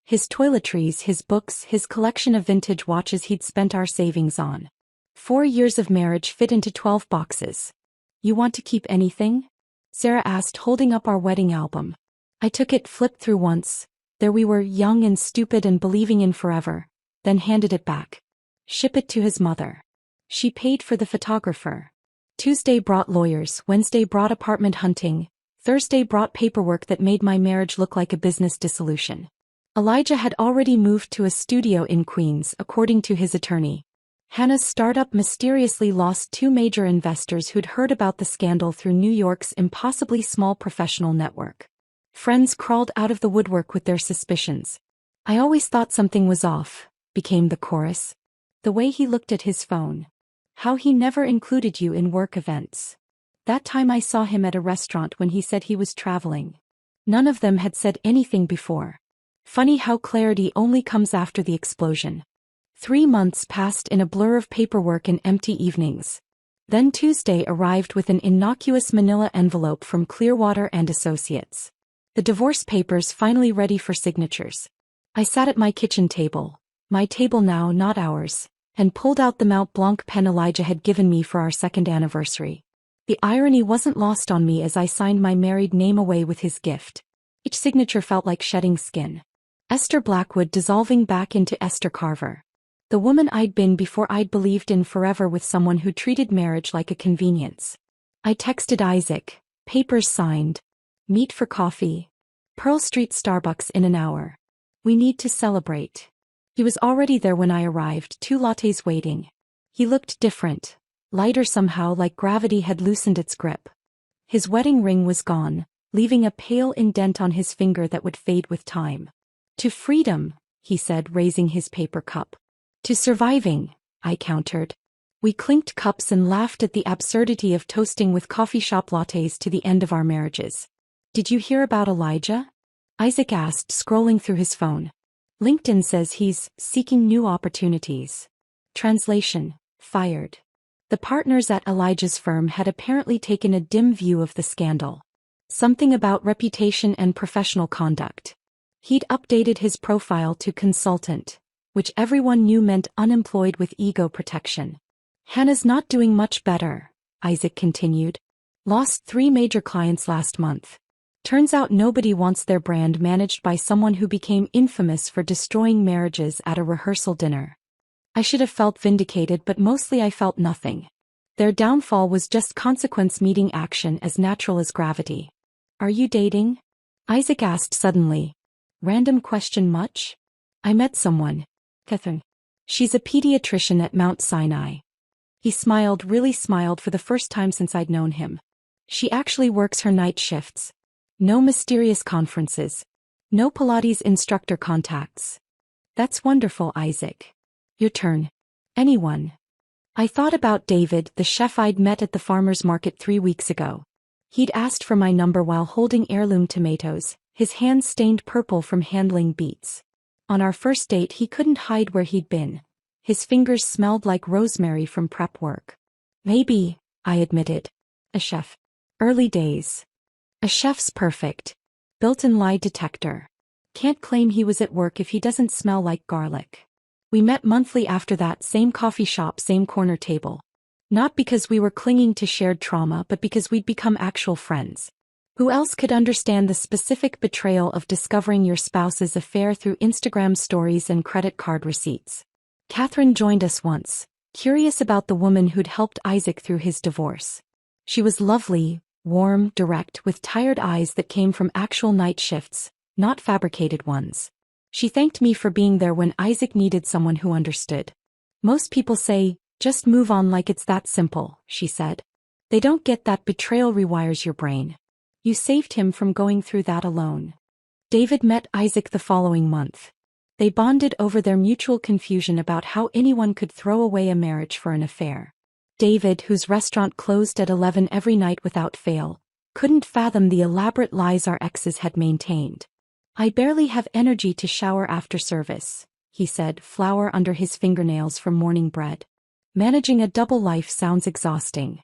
His toiletries, his books, his collection of vintage watches he'd spent our savings on. 4 years of marriage fit into 12 boxes. You want to keep anything? Sarah asked, holding up our wedding album. I took it, flipped through once. There we were, young and stupid and believing in forever, then handed it back. Ship it to his mother. She paid for the photographer. Tuesday brought lawyers, Wednesday brought apartment hunting, Thursday brought paperwork that made my marriage look like a business dissolution. Elijah had already moved to a studio in Queens, according to his attorney. Hannah's startup mysteriously lost 2 major investors who'd heard about the scandal through New York's impossibly small professional network. Friends crawled out of the woodwork with their suspicions. I always thought something was off, became the chorus. The way he looked at his phone. How he never included you in work events. That time I saw him at a restaurant when he said he was traveling. None of them had said anything before. Funny how clarity only comes after the explosion. 3 months passed in a blur of paperwork and empty evenings. Then Tuesday arrived with an innocuous manila envelope from Clearwater and Associates. The divorce papers finally ready for signatures. I sat at my kitchen table, my table now, not ours, and pulled out the Mount Blanc pen Elijah had given me for our 2nd anniversary. The irony wasn't lost on me as I signed my married name away with his gift. Each signature felt like shedding skin. Esther Blackwood dissolving back into Esther Carver. The woman I'd been before I'd believed in forever with someone who treated marriage like a convenience. I texted Isaac, papers signed. Meet for coffee. Pearl Street Starbucks in an hour. We need to celebrate. He was already there when I arrived, 2 lattes waiting. He looked different, lighter somehow, like gravity had loosened its grip. His wedding ring was gone, leaving a pale indent on his finger that would fade with time. To freedom, he said, raising his paper cup. To surviving, I countered. We clinked cups and laughed at the absurdity of toasting with coffee shop lattes to the end of our marriages. Did you hear about Elijah? Isaac asked, scrolling through his phone. LinkedIn says he's seeking new opportunities. Translation: fired. The partners at Elijah's firm had apparently taken a dim view of the scandal. Something about reputation and professional conduct. He'd updated his profile to consultant, which everyone knew meant unemployed with ego protection. Hannah's not doing much better, Isaac continued. Lost 3 major clients last month. Turns out nobody wants their brand managed by someone who became infamous for destroying marriages at a rehearsal dinner. I should have felt vindicated, but mostly I felt nothing. Their downfall was just consequence meeting action as natural as gravity. Are you dating? Isaac asked suddenly. Random question much? I met someone. Catherine. She's a pediatrician at Mount Sinai. He smiled, really smiled for the first time since I'd known him. She actually works her night shifts. No mysterious conferences. No Pilates instructor contacts. That's wonderful, Isaac. Your turn. Anyone? I thought about David, the chef I'd met at the farmer's market 3 weeks ago. He'd asked for my number while holding heirloom tomatoes, his hands stained purple from handling beets. On our first date he couldn't hide where he'd been. His fingers smelled like rosemary from prep work. Maybe, I admitted. A chef. Early days. A chef's perfect. Built-in lie detector. Can't claim he was at work if he doesn't smell like garlic. We met monthly after that, same coffee shop, same corner table. Not because we were clinging to shared trauma, but because we'd become actual friends. Who else could understand the specific betrayal of discovering your spouse's affair through Instagram stories and credit card receipts? Catherine joined us once, curious about the woman who'd helped Isaac through his divorce. She was lovely, warm, direct, with tired eyes that came from actual night shifts, not fabricated ones. She thanked me for being there when Isaac needed someone who understood. Most people say, just move on, like it's that simple, she said. They don't get that betrayal rewires your brain. You saved him from going through that alone. David met Isaac the following month. They bonded over their mutual confusion about how anyone could throw away a marriage for an affair. David, whose restaurant closed at 11 every night without fail, couldn't fathom the elaborate lies our exes had maintained. I barely have energy to shower after service, he said, flour under his fingernails from morning bread. Managing a double life sounds exhausting.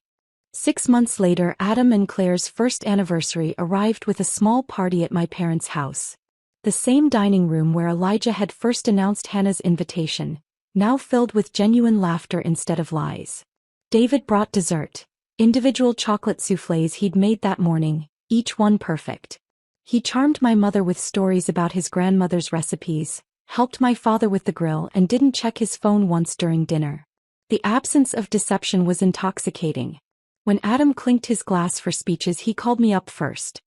6 months later, Adam and Claire's first anniversary arrived with a small party at my parents' house. The same dining room where Elijah had first announced Hannah's invitation, now filled with genuine laughter instead of lies. David brought dessert, individual chocolate soufflés he'd made that morning, each one perfect. He charmed my mother with stories about his grandmother's recipes, helped my father with the grill, and didn't check his phone once during dinner. The absence of deception was intoxicating. When Adam clinked his glass for speeches, he called me up first.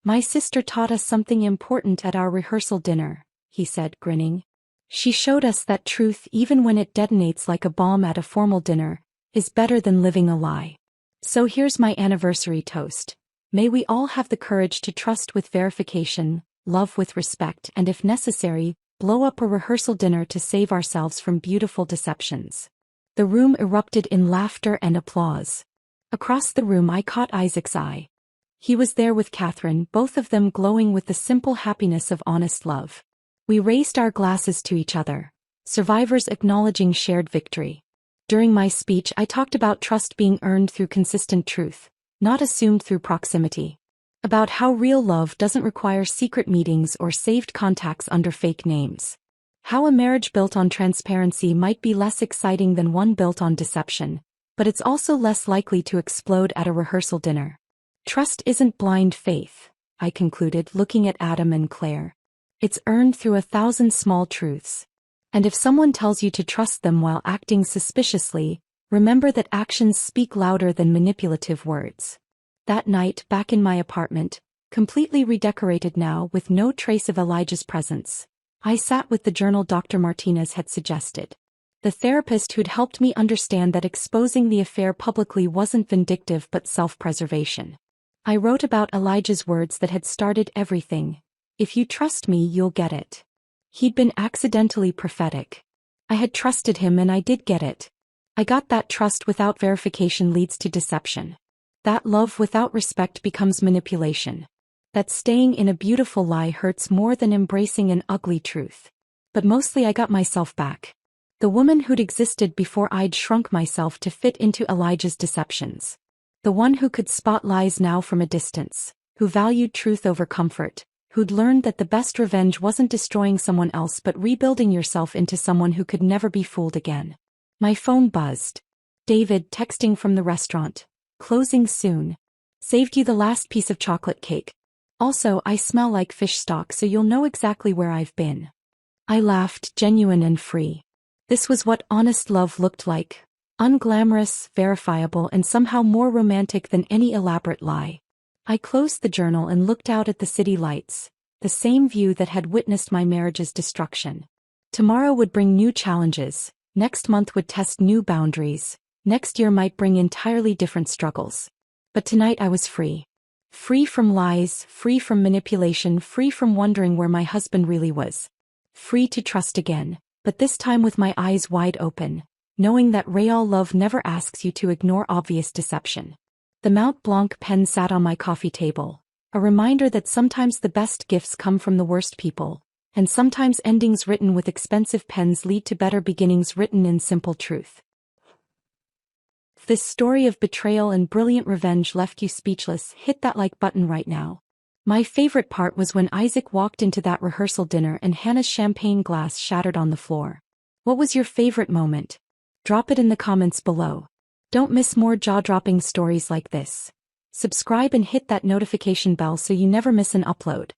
My sister taught us something important at our rehearsal dinner, he said, grinning. She showed us that truth, even when it detonates like a bomb at a formal dinner, is better than living a lie. So here's my anniversary toast. May we all have the courage to trust with verification, love with respect, and if necessary, blow up a rehearsal dinner to save ourselves from beautiful deceptions. The room erupted in laughter and applause. Across the room I caught Isaac's eye. He was there with Catherine, both of them glowing with the simple happiness of honest love. We raised our glasses to each other, survivors acknowledging shared victory. During my speech I talked about trust being earned through consistent truth, not assumed through proximity. About how real love doesn't require secret meetings or saved contacts under fake names. How a marriage built on transparency might be less exciting than one built on deception, but it's also less likely to explode at a rehearsal dinner. Trust isn't blind faith, I concluded, looking at Adam and Claire. It's earned through 1,000 small truths. And if someone tells you to trust them while acting suspiciously, remember that actions speak louder than manipulative words. That night, back in my apartment, completely redecorated now with no trace of Elijah's presence, I sat with the journal Dr. Martinez had suggested. The therapist who'd helped me understand that exposing the affair publicly wasn't vindictive but self-preservation. I wrote about Elijah's words that had started everything. If you trust me, you'll get it. He'd been accidentally prophetic. I had trusted him and I did get it. I got that trust without verification leads to deception. That love without respect becomes manipulation. That staying in a beautiful lie hurts more than embracing an ugly truth. But mostly I got myself back. The woman who'd existed before I'd shrunk myself to fit into Elijah's deceptions. The one who could spot lies now from a distance, who valued truth over comfort, who'd learned that the best revenge wasn't destroying someone else but rebuilding yourself into someone who could never be fooled again. My phone buzzed. David texting from the restaurant. Closing soon. Saved you the last piece of chocolate cake. Also, I smell like fish stock, so you'll know exactly where I've been. I laughed, genuine and free. This was what honest love looked like. Unglamorous, verifiable, and somehow more romantic than any elaborate lie. I closed the journal and looked out at the city lights, the same view that had witnessed my marriage's destruction. Tomorrow would bring new challenges, next month would test new boundaries, next year might bring entirely different struggles. But tonight I was free. Free from lies, free from manipulation, free from wondering where my husband really was. Free to trust again, but this time with my eyes wide open, knowing that real love never asks you to ignore obvious deception. The Mont Blanc pen sat on my coffee table, a reminder that sometimes the best gifts come from the worst people, and sometimes endings written with expensive pens lead to better beginnings written in simple truth. If this story of betrayal and brilliant revenge left you speechless, hit that like button right now. My favorite part was when Isaac walked into that rehearsal dinner and Hannah's champagne glass shattered on the floor. What was your favorite moment? Drop it in the comments below. Don't miss more jaw-dropping stories like this. Subscribe and hit that notification bell so you never miss an upload.